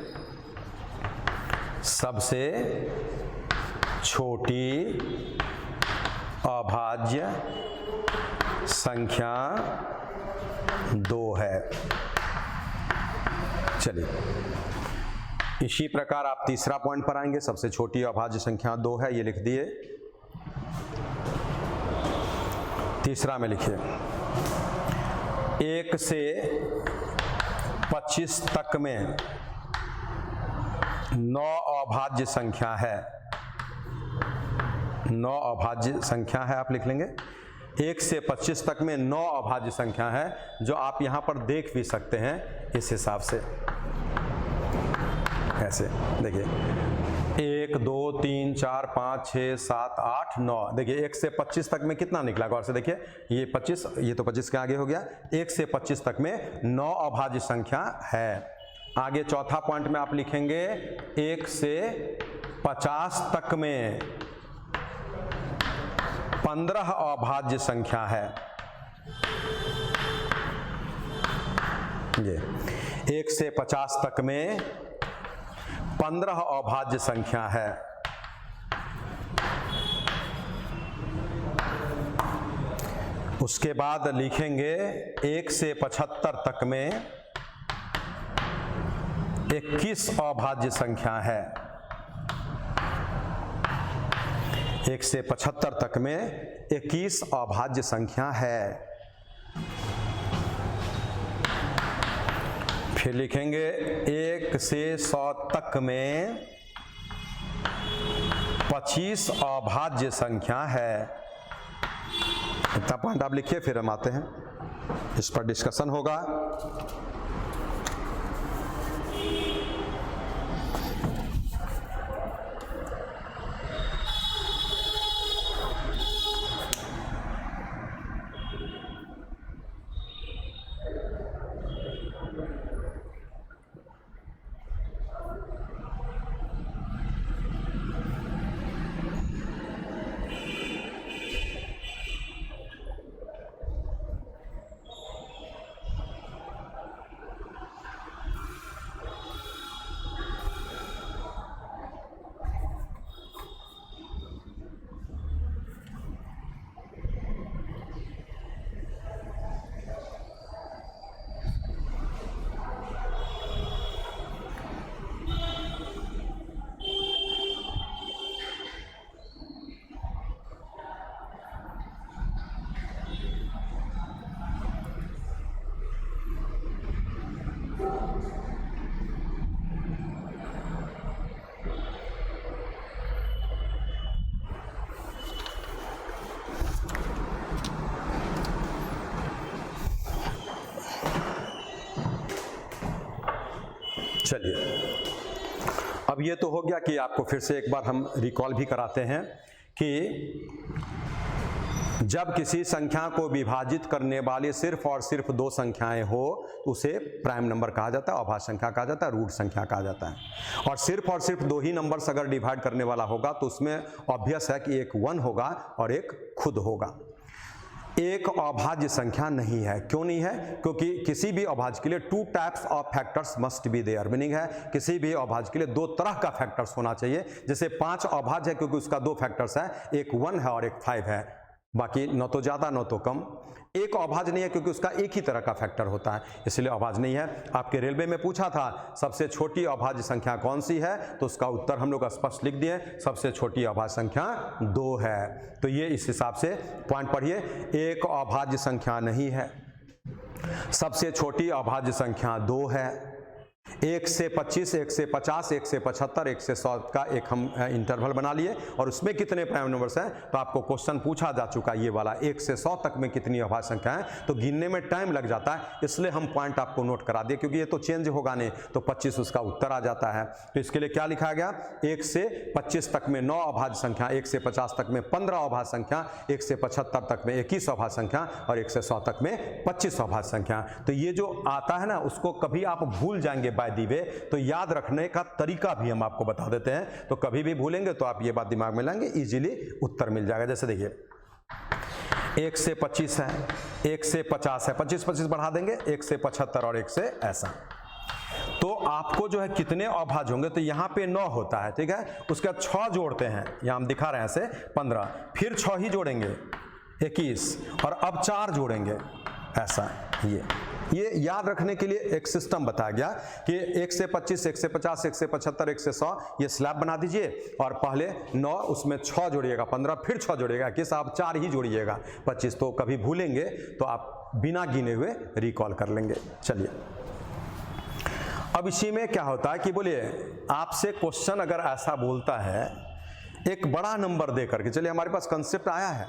सबसे छोटी अभाज्य संख्या 2 है। चलिए, इसी प्रकार आप तीसरा पॉइंट पर आएंगे। सबसे छोटी अभाज्य संख्या 2 है, ये लिख दिए। तीसरा में लिखिए 1 से 25 तक में 9 अभाज्य संख्या है। 9 अभाज्य संख्या है, आप लिख लेंगे। 1 से 25 तक में 9 अभाज्य संख्या है, जो आप यहां पर देख भी सकते हैं इस हिसाब से। ऐसे देखिए 1 2 3 4 5 6 7 8 9। देखिए 1 से 25 तक में कितना निकला, गौर से देखिए। ये 25, ये तो 25 के आगे हो गया। 1 से 25 तक में 9 अभाज्य संख्या है। आगे चौथा पॉइंट में आप लिखेंगे 1 से 50 तक में 15 अभाज्य संख्या है। ये 1 से 50 तक में 15 अभाज्य संख्या है। उसके बाद लिखेंगे 1 से 75 तक में 21 अभाज्य संख्या है। 1 से 75 तक में 21 अभाज्य संख्या है। फिर लिखेंगे 1 से 100 तक में 25 अभाज्य संख्या है। इतना पॉइंट आप लिखिए, फिर हम आते हैं, इस पर डिस्कशन होगा। चलिए, अब ये तो हो गया कि आपको फिर से एक बार हम रिकॉल भी कराते हैं कि जब किसी संख्या को विभाजित करने वाली सिर्फ और सिर्फ 2 संख्याएं हो तो उसे प्राइम नंबर कहा जाता है, अभाज्य संख्या कहा जाता है, रूट संख्या कहा जाता है। और सिर्फ 2 ही नंबर्स अगर डिवाइड करने वाला होगा तो उसमें ऑब्वियस है कि एक 1 होगा और एक खुद होगा। एक अभाज्य संख्या नहीं है। क्यों नहीं है? क्योंकि किसी भी अभाज्य के लिए 2 types of factors must be there. Meaning है किसी भी अभाज्य के लिए 2 तरह का फैक्टर्स होना चाहिए। जैसे 5 अभाज्य है क्योंकि उसका 2 फैक्टर्स है, एक 1 है और एक 5 है, बाकी न तो ज़्यादा न तो कम। एक अभाज्य नहीं है क्योंकि उसका एक ही तरह का फैक्टर होता है, इसलिए अभाज्य नहीं है। आपके रेलवे में पूछा था सबसे छोटी अभाज्य संख्या कौन सी है, तो उसका उत्तर हम लोग स्पष्ट लिख दिए, सबसे छोटी अभाज्य संख्या 2 है। तो ये इस हिसाब से पॉइंट पढ़िए, एक अभाज्य संख्या नहीं है, सबसे छोटी अभाज्य संख्या 2 है। 1 से 25, 1 से 50, 1 से 75, 1 से 100 का एक हम इंटरवल बना लिए और उसमें कितने प्राइम नंबर्स हैं, तो आपको क्वेश्चन पूछा जा चुका है ये वाला 1 से 100 तक में कितनी अभाज्य संख्या है, तो गिनने में टाइम लग जाता है, इसलिए हम पॉइंट आपको नोट करा दिए, क्योंकि ये तो चेंज होगा नहीं, तो 25 उसका उत्तर आ जाता है। तो इसके लिए क्या लिखा गया, 1 से 25 तक में 9 अभाज्य संख्या, 1 से 50 तक में 15 अभाज्य संख्या, 1 से 75 तक में 21 अभाज्य संख्या और 1 से 100 तक में 25 अभाज्य संख्या। तो ये जो आता है ना, उसको कभी आप भूल जाएंगे बाय दी वे, तो याद रखने का तरीका भी हम आपको बता देते हैं, तो कभी भी भूलेंगे तो आप ये बात दिमाग में लाएंगे, इजीली उत्तर मिल जाएगा। जैसे देखिए 1 से 25 है, 1 से 50 है, 25 बढ़ा देंगे, 1 से 75 और 1 से ऐसा, तो आपको जो है कितने अभाज्य होंगे, तो यहाँ पे 9 होता है, ठीक है, उसके बाद 6 जोड़ते हैं, यहाँ हम दिखा रहे हैं ऐसे 15, फिर 6 ही जोड़ेंगे 21 और अब 4 जोड़ेंगे ऐसा। ये याद रखने के लिए एक सिस्टम बताया गया कि 1 से 25, 1 से 50, 1 से 75, 1 से 100 ये स्लैब बना दीजिए और पहले 9 उसमें 6 जोड़िएगा, 15 फिर 6 जोड़िएगा, किस आप 4 ही जोड़िएगा, 25 तो कभी भूलेंगे तो आप बिना गिने हुए रिकॉल कर लेंगे। चलिए अब इसी में क्या होता है कि बोलिए आपसे क्वेश्चन अगर ऐसा बोलता है एक बड़ा नंबर दे करके, चलिए हमारे पास कंसेप्ट आया है,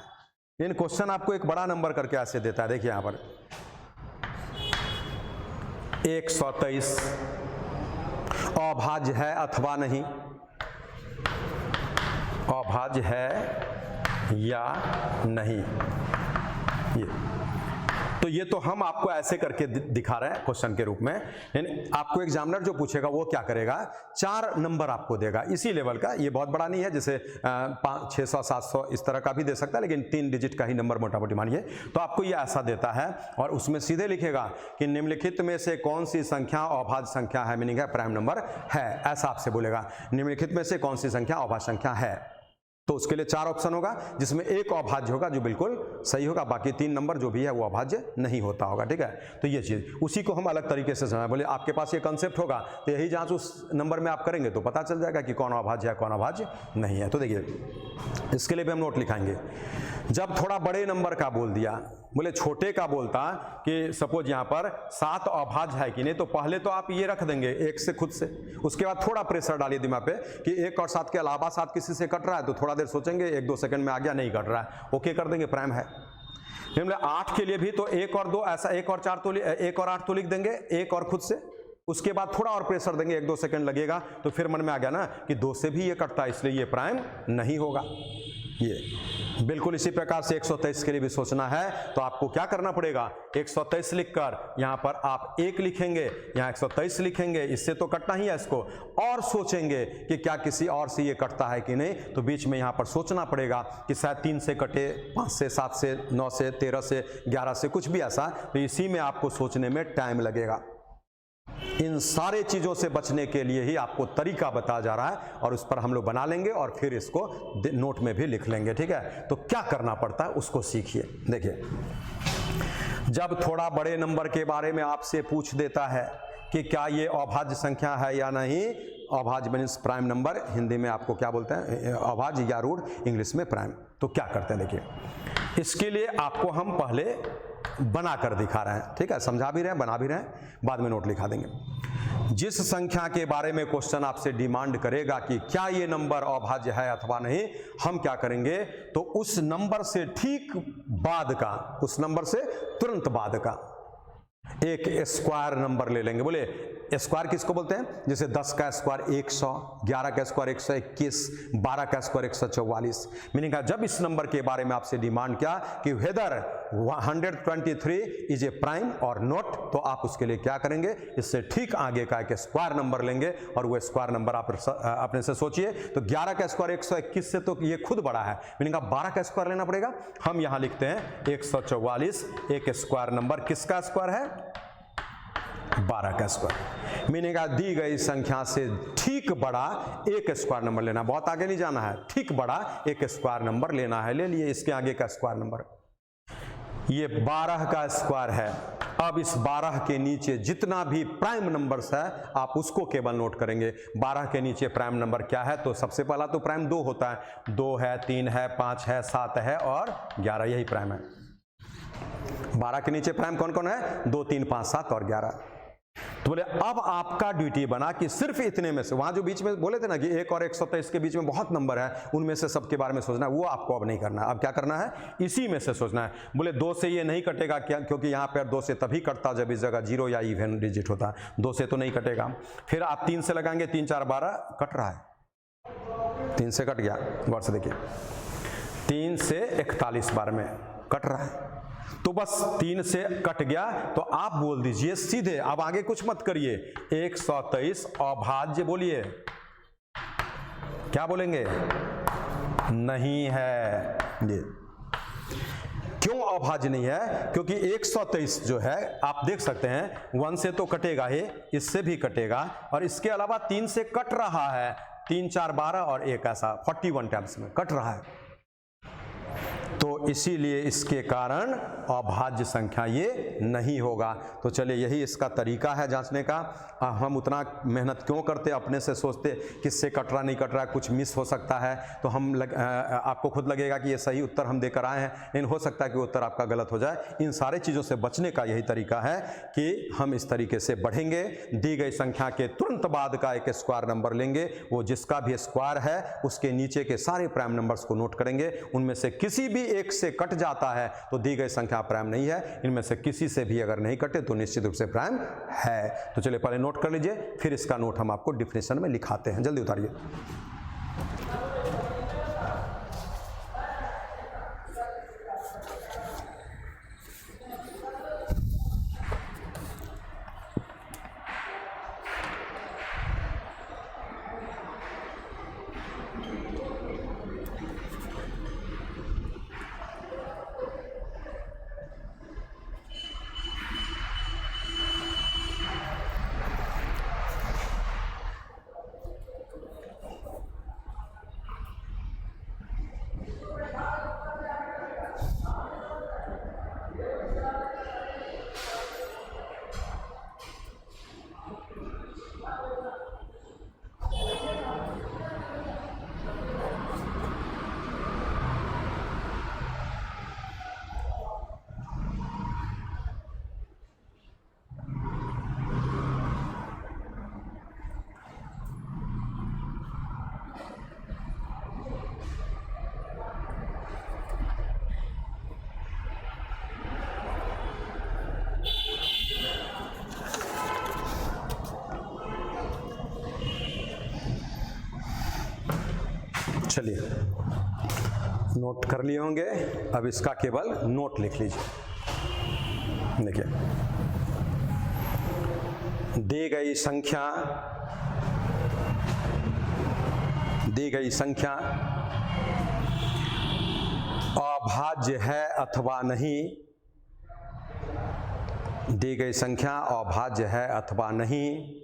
लेकिन क्वेश्चन आपको एक बड़ा नंबर करके ऐसे देता है, देखिए यहां पर 123 अभाज्य है अथवा नहीं, अभाज्य है या नहीं, तो ये तो हम आपको ऐसे करके दिखा रहे हैं क्वेश्चन के रूप में। आपको एग्जामिनर जो पूछेगा वो क्या करेगा, 4 नंबर आपको देगा इसी लेवल का, ये बहुत बड़ा नहीं है, जैसे 600 700 इस तरह का भी दे सकता है, लेकिन 3 डिजिट का ही नंबर मोटा मोटी मानिए, तो आपको ये ऐसा देता है और उसमें सीधे लिखेगा कि निम्नलिखित में से कौन सी संख्या अभाज्य संख्या है, मीनिंग है प्राइम नंबर है, ऐसा आपसे बोलेगा, निम्नलिखित में से कौन सी संख्या अभाज्य संख्या है, तो उसके लिए 4 ऑप्शन होगा, जिसमें एक अभाज्य होगा जो बिल्कुल सही होगा, बाकी 3 नंबर जो भी है वो अभाज्य नहीं होता होगा, ठीक है। तो ये चीज उसी को हम अलग तरीके से समझ, बोले आपके पास ये कंसेप्ट होगा तो यही जांच उस नंबर में आप करेंगे तो पता चल जाएगा कि कौन अभाज्य है कौन अभाज्य नहीं है। तो देखिए इसके लिए भी हम नोट लिखाएंगे, जब थोड़ा बड़े नंबर का बोल दिया, बोले छोटे का बोलता कि सपोज यहाँ पर 7 अभाज्य है कि नहीं, तो पहले तो आप ये रख देंगे 1 से खुद से, उसके बाद थोड़ा प्रेशर डालिए दिमाग पे कि 1 और 7 के अलावा 7 किसी से कट रहा है, तो थोड़ा देर सोचेंगे, 1-2 सेकंड में आ गया नहीं कट रहा है, ओके कर देंगे प्राइम है। 8 के लिए भी तो 1 और 2 ऐसा, 1 और 4 तो 1 और 8 तो लिख देंगे, 1 और खुद से, उसके बाद थोड़ा और प्रेशर देंगे, 1-2 सेकंड लगेगा, तो फिर मन में आ गया ना कि 2 से भी ये कटता है, इसलिए ये प्राइम नहीं होगा। ये बिल्कुल इसी प्रकार से 123 के लिए भी सोचना है, तो आपको क्या करना पड़ेगा, 123 लिखकर यहां पर आप 1 लिखेंगे, यहां 123 लिखेंगे, इससे तो कटना ही है इसको, और सोचेंगे कि क्या किसी और से ये कटता है कि नहीं, तो बीच में यहां पर सोचना पड़ेगा कि शायद 3 से कटे, 5 से, 7 से, 9 से, 13 से, 11 से, कुछ भी ऐसा, तो इसी में आपको सोचने में टाइम लगेगा। इन सारे चीजों से बचने के लिए ही आपको तरीका बताया जा रहा है और उस पर हम लोग बना लेंगे और फिर इसको नोट में भी लिख लेंगे, ठीक है। तो क्या करना पड़ता है उसको सीखिए। देखिए जब थोड़ा बड़े नंबर के बारे में आपसे पूछ देता है कि क्या ये अभाज्य संख्या है या नहीं, अभाज्य मीन्स प्राइम नंबर, हिंदी में आपको क्या बोलते हैं अभाज्य या रूट, इंग्लिश में प्राइम, तो क्या करते हैं देखिए, इसके लिए आपको हम पहले बना कर दिखा रहे हैं, ठीक है, समझा भी रहे हैं, बना भी रहे हैं, बाद में नोट लिखा देंगे। जिस संख्या के बारे में क्वेश्चन आपसे डिमांड करेगा कि क्या ये नंबर अभाज्य है अथवा नहीं, हम क्या करेंगे, तो उस नंबर से ठीक बाद का, उस नंबर से तुरंत बाद का एक स्क्वायर नंबर ले लेंगे। बोले स्क्वायर किसको बोलते हैं, जैसे 10 का स्क्वायर 100, 11 का स्क्वायर 121, 12 का स्क्वायर 144, मीनिंग जब इस नंबर के बारे में आपसे डिमांड किया कि वेदर 123 इज ए प्राइम और नॉट, तो आप उसके लिए क्या करेंगे, इससे ठीक आगे का एक स्क्वायर नंबर लेंगे और वो स्क्वायर नंबर आप अपने से सोचिए, तो 11 का स्क्वायर 121 से तो ये खुद बड़ा है, मीनिंग 12 का स्क्वायर लेना पड़ेगा। हम यहां लिखते हैं 144, एक स्क्वायर नंबर किसका स्क्वायर है, 12 का स्क्वायर, मीनिंग दी गई संख्या से ठीक बड़ा एक स्क्वायर नंबर लेना, बहुत आगे नहीं जाना है, ठीक बड़ा एक स्क्वायर नंबर लेना है, ले लिए इसके आगे का स्क्वायर नंबर, ये 12 का स्क्वायर है। अब इस 12 के नीचे जितना भी प्राइम नंबर्स है आप उसको केवल नोट करेंगे। 12 के नीचे प्राइम नंबर क्या है, तो सबसे पहला तो प्राइम 2 होता है, 2 है, 3 है, 5 है, 7 है और 11, यही प्राइम है। 12 के नीचे प्राइम कौन कौन है, 2, 3, 5, 7 और 11। तो बोले अब आपका ड्यूटी बना कि सिर्फ इतने में से, वहां जो बीच में बोले थे ना कि 1 और 123 के बीच में बहुत नंबर है, उनमें से सबके बारे में सोचना है, वो आपको अब नहीं करना है। अब क्या करना है, इसी में से सोचना है। बोले 2 से ये नहीं कटेगा क्या, क्योंकि यहाँ पर 2 से तभी कटता जब इस जगह 0 या इवन डिजिट होता, 2 से तो नहीं कटेगा। फिर आप 3 से लगाएंगे, 3 4 12 कट रहा है, 3 से कट गया, गौर से देखिए 3 से 41 बार में कट रहा है, तो बस 3 से कट गया। तो आप बोल दीजिए सीधे, अब आगे कुछ मत करिए, 123 अभाज्य बोलिए, क्या बोलेंगे, नहीं है। ये क्यों अभाज्य नहीं है, क्योंकि 123 जो है आप देख सकते हैं 1 से तो कटेगा ही, इससे भी कटेगा, और इसके अलावा 3 से कट रहा है, 3 4 12 और 1 ऐसा 41 टाइम्स में कट रहा है। तो इसीलिए इसके कारण अभाज्य संख्या ये नहीं होगा। तो चलिए यही इसका तरीका है जांचने का। हम उतना मेहनत क्यों करते, अपने से सोचते किससे कट रहा नहीं कट रहा, कुछ मिस हो सकता है तो आपको खुद लगेगा कि ये सही उत्तर हम देकर आए हैं, लेकिन हो सकता है कि उत्तर आपका गलत हो जाए। इन सारे चीज़ों से बचने का यही तरीका है कि हम इस तरीके से बढ़ेंगे, दी गई संख्या के तुरंत बाद का एक स्क्वायर नंबर लेंगे, वो जिसका भी स्क्वायर है उसके नीचे के सारे प्राइम नंबर्स को नोट करेंगे, उनमें से किसी भी एक से कट जाता है तो दी गई संख्या प्राइम नहीं है, इनमें से किसी से भी अगर नहीं कटे तो निश्चित रूप से प्राइम है। तो चलिए पहले नोट कर लीजिए, फिर इसका नोट हम आपको डिफिनेशन में लिखाते हैं। जल्दी उतारिए। चलिए नोट कर लिए होंगे, अब इसका केवल नोट लिख लीजिए। देखिए, दी गई संख्या अभाज्य है अथवा नहीं, दी गई संख्या अभाज्य है अथवा नहीं,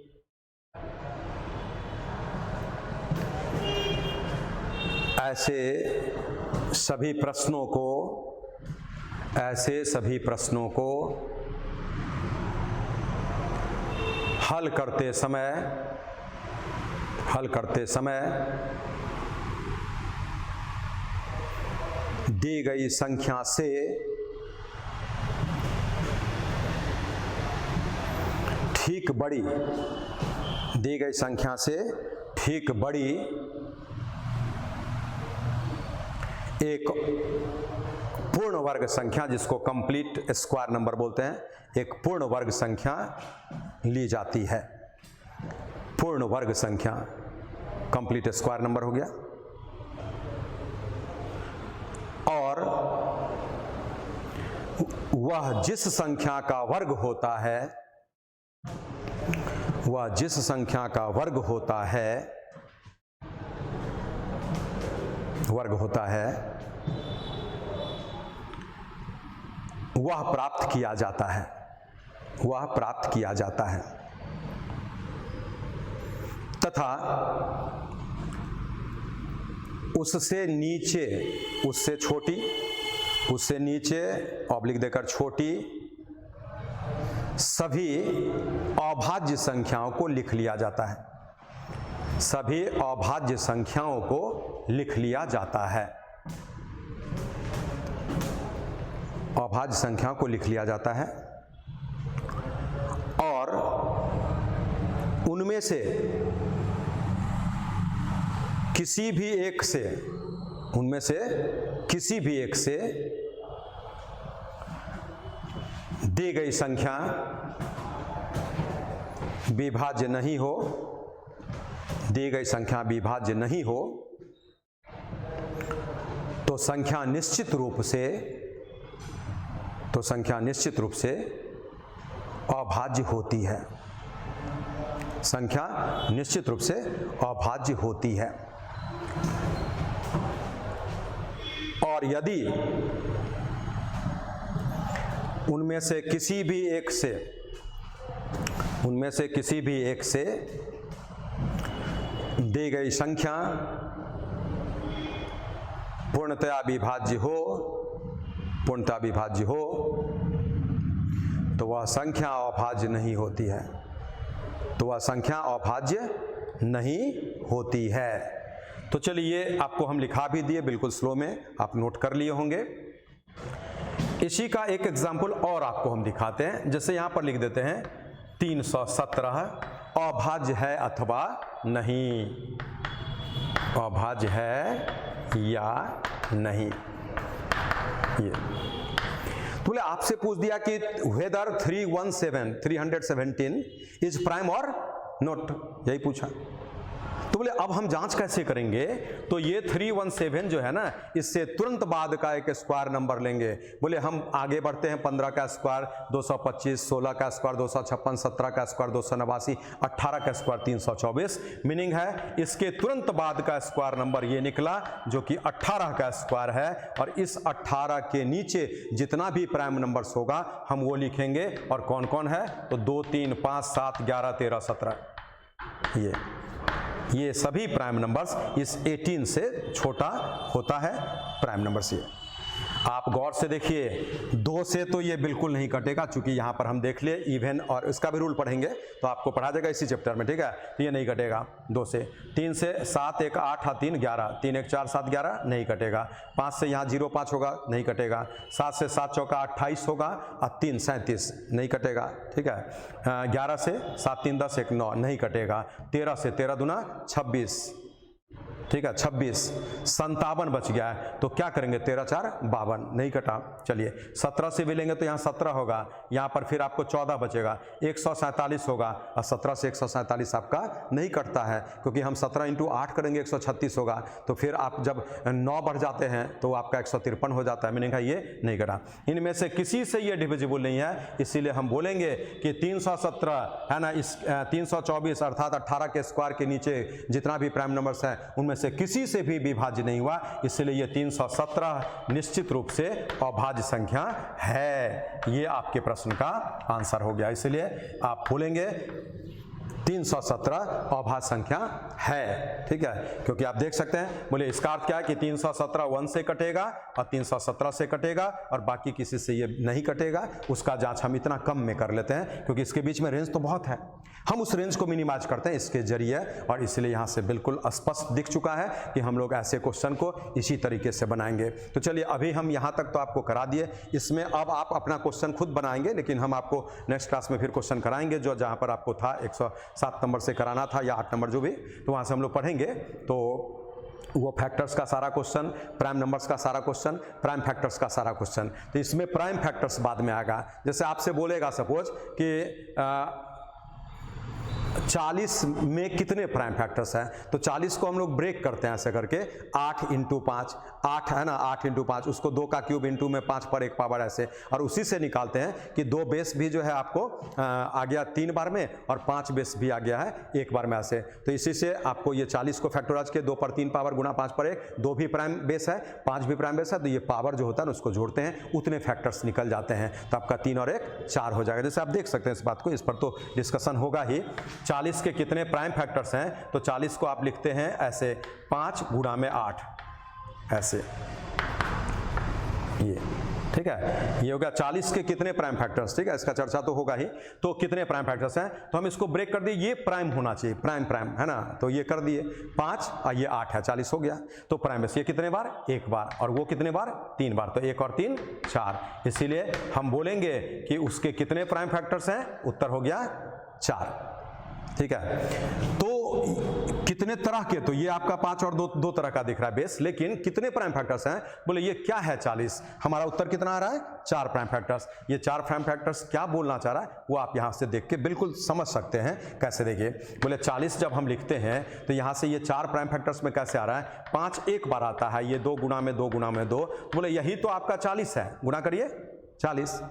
ऐसे सभी प्रश्नों को हल करते समय दी गई संख्या से ठीक बड़ी एक पूर्ण वर्ग संख्या, जिसको कंप्लीट स्क्वायर नंबर बोलते हैं, एक पूर्ण वर्ग संख्या ली जाती है। पूर्ण वर्ग संख्या कंप्लीट स्क्वायर नंबर हो गया। और वह जिस संख्या का वर्ग होता है वह प्राप्त किया जाता है तथा उससे नीचे ऑब्लिक देकर छोटी सभी अभाज्य संख्याओं को लिख लिया जाता है। सभी अभाज्य संख्याओं को लिख लिया जाता है। अभाज्य संख्याओं को लिख लिया जाता है और उनमें से किसी भी एक से, उनमें से किसी भी एक से दी गई संख्या विभाज्य नहीं हो, दी गई संख्या विभाज्य नहीं हो, तो संख्या निश्चित रूप से, तो संख्या निश्चित रूप से अभाज्य होती है, संख्या निश्चित रूप से अभाज्य होती है। और यदि उनमें से किसी भी एक से, उनमें से किसी भी एक से दी गई संख्या पूर्णतया विभाज्य हो, पूर्णतया विभाज्य हो, तो वह संख्या अभाज्य नहीं होती है, तो वह संख्या अभाज्य नहीं होती है। तो चलिए आपको हम लिखा भी दिए बिल्कुल स्लो में, आप नोट कर लिए होंगे। इसी का एक एग्जाम्पल और आपको हम दिखाते हैं। जैसे यहाँ पर लिख देते हैं 317 अभाज्य है अथवा नहीं, अभाज्य है या नहीं। ये तो बोले आपसे पूछ दिया कि वेदर 317 इज प्राइम और नॉट, यही पूछा। तो बोले अब हम जांच कैसे करेंगे, तो ये 317 जो है ना, इससे तुरंत बाद का एक स्क्वायर नंबर लेंगे। बोले हम आगे बढ़ते हैं, 15 का स्क्वायर 225, 16 का स्क्वायर 256, 17 का स्क्वायर 289, 18 का स्क्वायर 324। मीनिंग है इसके तुरंत बाद का स्क्वायर नंबर ये निकला जो कि 18 का स्क्वायर है, और इस 18 के नीचे जितना भी प्राइम नंबर्स होगा हम वो लिखेंगे। और कौन कौन है, तो 2, 3, 5, 7, 11, 13, 17, ये सभी प्राइम नंबर्स इस 18 से छोटा होता है प्राइम नंबर्स। ये आप गौर से देखिए, 2 से तो ये बिल्कुल नहीं कटेगा, चूंकि यहाँ पर हम देख लिए इवन, और इसका भी रूल पढ़ेंगे तो आपको पढ़ा जाएगा इसी चैप्टर में, ठीक है। तो ये नहीं कटेगा 2 से। 3 से 7, 1, 8, 3, 11, 3, 1, 4, 7, 11 नहीं कटेगा। 5 से यहाँ 0, 5 होगा, नहीं कटेगा। 7 से 7 चौका 28 होगा, और 3 37 नहीं कटेगा, ठीक है। 11 से 7, 3, 10, 1, 9 नहीं कटेगा। 13 से 13 दूना 26, ठीक है, 26। 57 बच गया है, तो क्या करेंगे, 13, 4, 52 नहीं कटा। चलिए 17 से भी लेंगे तो यहाँ 17 होगा, यहाँ पर फिर आपको 14 बचेगा। 147 होगा, और 17 से 147 आपका नहीं कटता है, क्योंकि हम 17 × 8 करेंगे 136 होगा। तो फिर आप जब 9 बढ़ जाते हैं तो आपका 153 हो जाता है। मीनिंग है ये नहीं कटा। इनमें से किसी से ये डिविजिबल नहीं है, इसीलिए हम बोलेंगे कि 317 है ना, इस 324 अर्थात 18 के स्क्वायर के नीचे जितना भी प्राइम नंबर्स हैं उनमें से किसी से भी विभाज्य नहीं हुआ, इसलिए ये 317 निश्चित रूप से अभाज्य संख्या है। ये आपके प्रश्न का आंसर हो गया। इसलिए आप बोलेंगे 317 अभाज्य संख्या है, ठीक है। क्योंकि आप देख सकते हैं, बोले इसका अर्थ क्या है कि 317 1 से कटेगा और 317 से कटेगा, और बाकी किसी से ये नहीं कटेगा। उसका जांच हम इतना कम में कर लेते हैं, क्योंकि इसके बीच में रेंज तो बहुत है, हम उस रेंज को मिनिमाइज करते हैं इसके जरिए, और इसलिए यहाँ से बिल्कुल स्पष्ट दिख चुका है कि हम लोग ऐसे क्वेश्चन को इसी तरीके से बनाएंगे। तो चलिए अभी हम यहाँ तक तो आपको करा दिए, इसमें अब आप अपना क्वेश्चन खुद बनाएंगे, लेकिन हम आपको नेक्स्ट क्लास में फिर क्वेश्चन कराएंगे जो जहाँ पर आपको था 107 नंबर से कराना था, या 8 नंबर जो भी, तो वहाँ से हम लोग पढ़ेंगे। तो वो फैक्टर्स का सारा क्वेश्चन, प्राइम नंबर्स का सारा क्वेश्चन, प्राइम फैक्टर्स का सारा क्वेश्चन। तो इसमें प्राइम फैक्टर्स बाद में आएगा। जैसे आपसे बोलेगा सपोज कि 40 में कितने प्राइम फैक्टर्स हैं, तो 40 को हम लोग ब्रेक करते हैं ऐसे करके, 8 × 5, 8 है ना, 8 × 5, उसको 2 का क्यूब इंटू में 5 पर 1 पावर ऐसे, और उसी से निकालते हैं कि 2 बेस भी जो है आपको आ गया 3 बार में, और 5 बेस भी आ गया है 1 बार में ऐसे। तो इसी से आपको ये 40 को फैक्टराइज के 2 पर 3 पावर गुना 5 पर 1, 2 भी प्राइम बेस है, 5 भी प्राइम बेस है, तो ये पावर जो होता है ना उसको जोड़ते हैं, उतने फैक्टर्स निकल जाते हैं, तो आपका 3 और 1 4 हो जाएगा। जैसे आप देख सकते हैं इस बात को, इस पर तो डिस्कशन होगा ही। 40 के कितने प्राइम फैक्टर्स हैं, तो 40 को आप लिखते हैं ऐसे 5 गुणा में 8 ऐसे, ये ठीक है। ये हो गया 40 के कितने प्राइम फैक्टर्स, ठीक है, इसका चर्चा तो होगा ही। तो कितने प्राइम फैक्टर्स हैं, तो हम इसको ब्रेक कर दिए, ये प्राइम होना चाहिए, प्राइम प्राइम है ना, तो ये कर दिए 5 और ये 8 है, 40 हो गया। तो प्राइम बेस ये कितने बार, 1 बार, और वो कितने बार, 3 बार, तो 1 और 3 4। इसीलिए हम बोलेंगे कि उसके कितने प्राइम फैक्टर्स हैं, उत्तर हो गया 4। ठीक है। तो कितने तरह के, तो ये आपका 5 और 2 तरह का दिख रहा है बेस, लेकिन कितने प्राइम फैक्टर्स हैं? बोले ये क्या है 40, हमारा उत्तर कितना आ रहा है? 4 प्राइम फैक्टर्स। ये 4 प्राइम फैक्टर्स क्या बोलना चाह रहा है वो आप यहां से देख के बिल्कुल समझ सकते हैं। कैसे? देखिए, बोले 40 जब हम लिखते हैं तो यहां से ये 4 प्राइम फैक्टर्स में कैसे आ रहा है? 5 एक बार आता है, ये 2 गुना में 2 गुना में 2, बोले यही तो आपका 40 है, गुना करिए 40।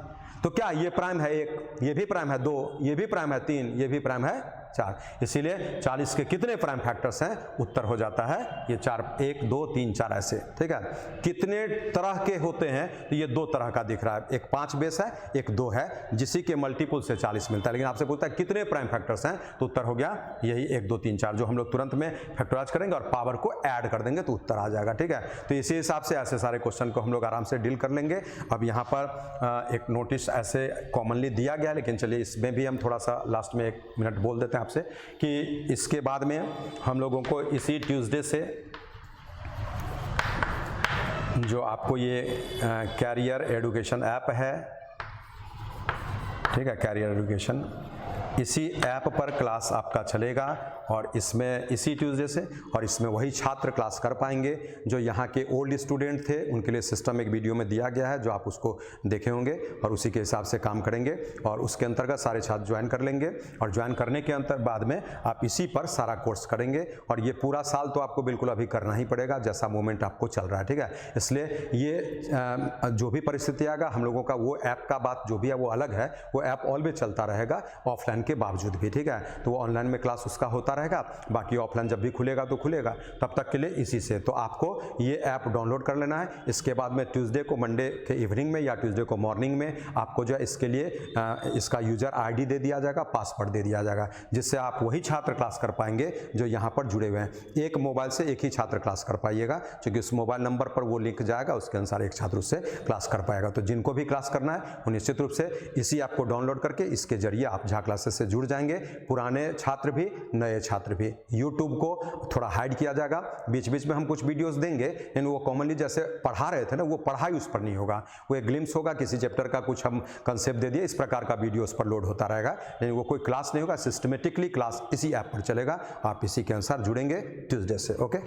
तो क्या ये प्राइम है 1, ये भी प्राइम है 2, ये भी प्राइम है 3, ये भी प्राइम है 4, इसीलिए 40 के कितने प्राइम फैक्टर्स हैं? उत्तर हो जाता है ये 4, 1 2 3 4 ऐसे। ठीक है। कितने तरह के होते हैं? तो ये 2 तरह का दिख रहा है, एक 5 बेस है, एक 2 है, जिसी के मल्टीपल से 40 मिलता है। लेकिन आपसे पूछता है कितने प्राइम फैक्टर्स हैं, तो उत्तर हो गया यही 1 2 3 4, जो हम लोग तुरंत में फैक्टराइज करेंगे और पावर को ऐड कर देंगे तो उत्तर आ जाएगा। ठीक है। तो इसी हिसाब से ऐसे सारे क्वेश्चन को हम लोग आराम से डील कर लेंगे। अब यहाँ पर एक नोटिस ऐसे कॉमनली दिया गया, लेकिन चलिए इसमें भी हम थोड़ा सा लास्ट में 1 मिनट बोल देते हैं आपसे कि इसके बाद में हम लोगों को इसी ट्यूसडे से जो आपको ये कैरियर एजुकेशन ऐप है, ठीक है, कैरियर एजुकेशन, इसी ऐप पर क्लास आपका चलेगा और इसमें इसी ट्यूसडे से, और इसमें वही छात्र क्लास कर पाएंगे जो यहाँ के ओल्ड स्टूडेंट थे। उनके लिए सिस्टम एक वीडियो में दिया गया है जो आप उसको देखे होंगे और उसी के हिसाब से काम करेंगे और उसके अंतर्गत सारे छात्र ज्वाइन कर लेंगे और ज्वाइन करने के बाद में आप इसी पर सारा कोर्स करेंगे और ये पूरा साल तो आपको बिल्कुल अभी करना ही पड़ेगा जैसा मोमेंट आपको चल रहा है। ठीक है। इसलिए ये जो भी परिस्थिति आएगा हम लोगों का वो ऐप का बात जो भी है वो अलग है, वो ऐप ऑलवेज चलता रहेगा ऑफलाइन के बावजूद भी। ठीक है। तो वो ऑनलाइन में क्लास उसका होता रहेगा, बाकी ऑफलाइन जब भी खुलेगा तो खुलेगा, तब तक के लिए इसी से। तो आपको ये ऐप डाउनलोड कर लेना है। इसके बाद में ट्यूसडे को, मंडे के इवनिंग में या ट्यूसडे को मॉर्निंग में आपको जो है इसके लिए इसका यूजर आईडी दे दिया जाएगा, पासवर्ड दे दिया जाएगा, जिससे आप वही छात्र क्लास कर पाएंगे जो यहाँ पर जुड़े हुए हैं। एक मोबाइल से एक ही छात्र क्लास कर पाइएगा, क्योंकि उस मोबाइल नंबर पर वो लिंक जाएगा, उसके अनुसार एक छात्र उससे क्लास कर पाएगा। तो जिनको भी क्लास करना है वो निश्चित रूप से इसी ऐप को डाउनलोड करके इसके जरिए आप झा क्लासेस से जुड़ जाएंगे, पुराने छात्र भी नए छात्र भी। यूट्यूब को थोड़ा हाइड किया जाएगा, बीच बीच में हम कुछ वीडियोस देंगे, लेकिन वो कॉमनली जैसे पढ़ा रहे थे ना, वो पढ़ाई उस पर नहीं होगा, वो एक ग्लिम्स होगा, किसी चैप्टर का कुछ हम कंसेप्ट दे दिए, इस प्रकार का वीडियो उस पर लोड होता रहेगा, लेकिन वो कोई क्लास नहीं होगा। सिस्टमेटिकली क्लास इसी ऐप पर चलेगा, आप इसी के अनुसार जुड़ेंगे ट्यूसडे से। ओके।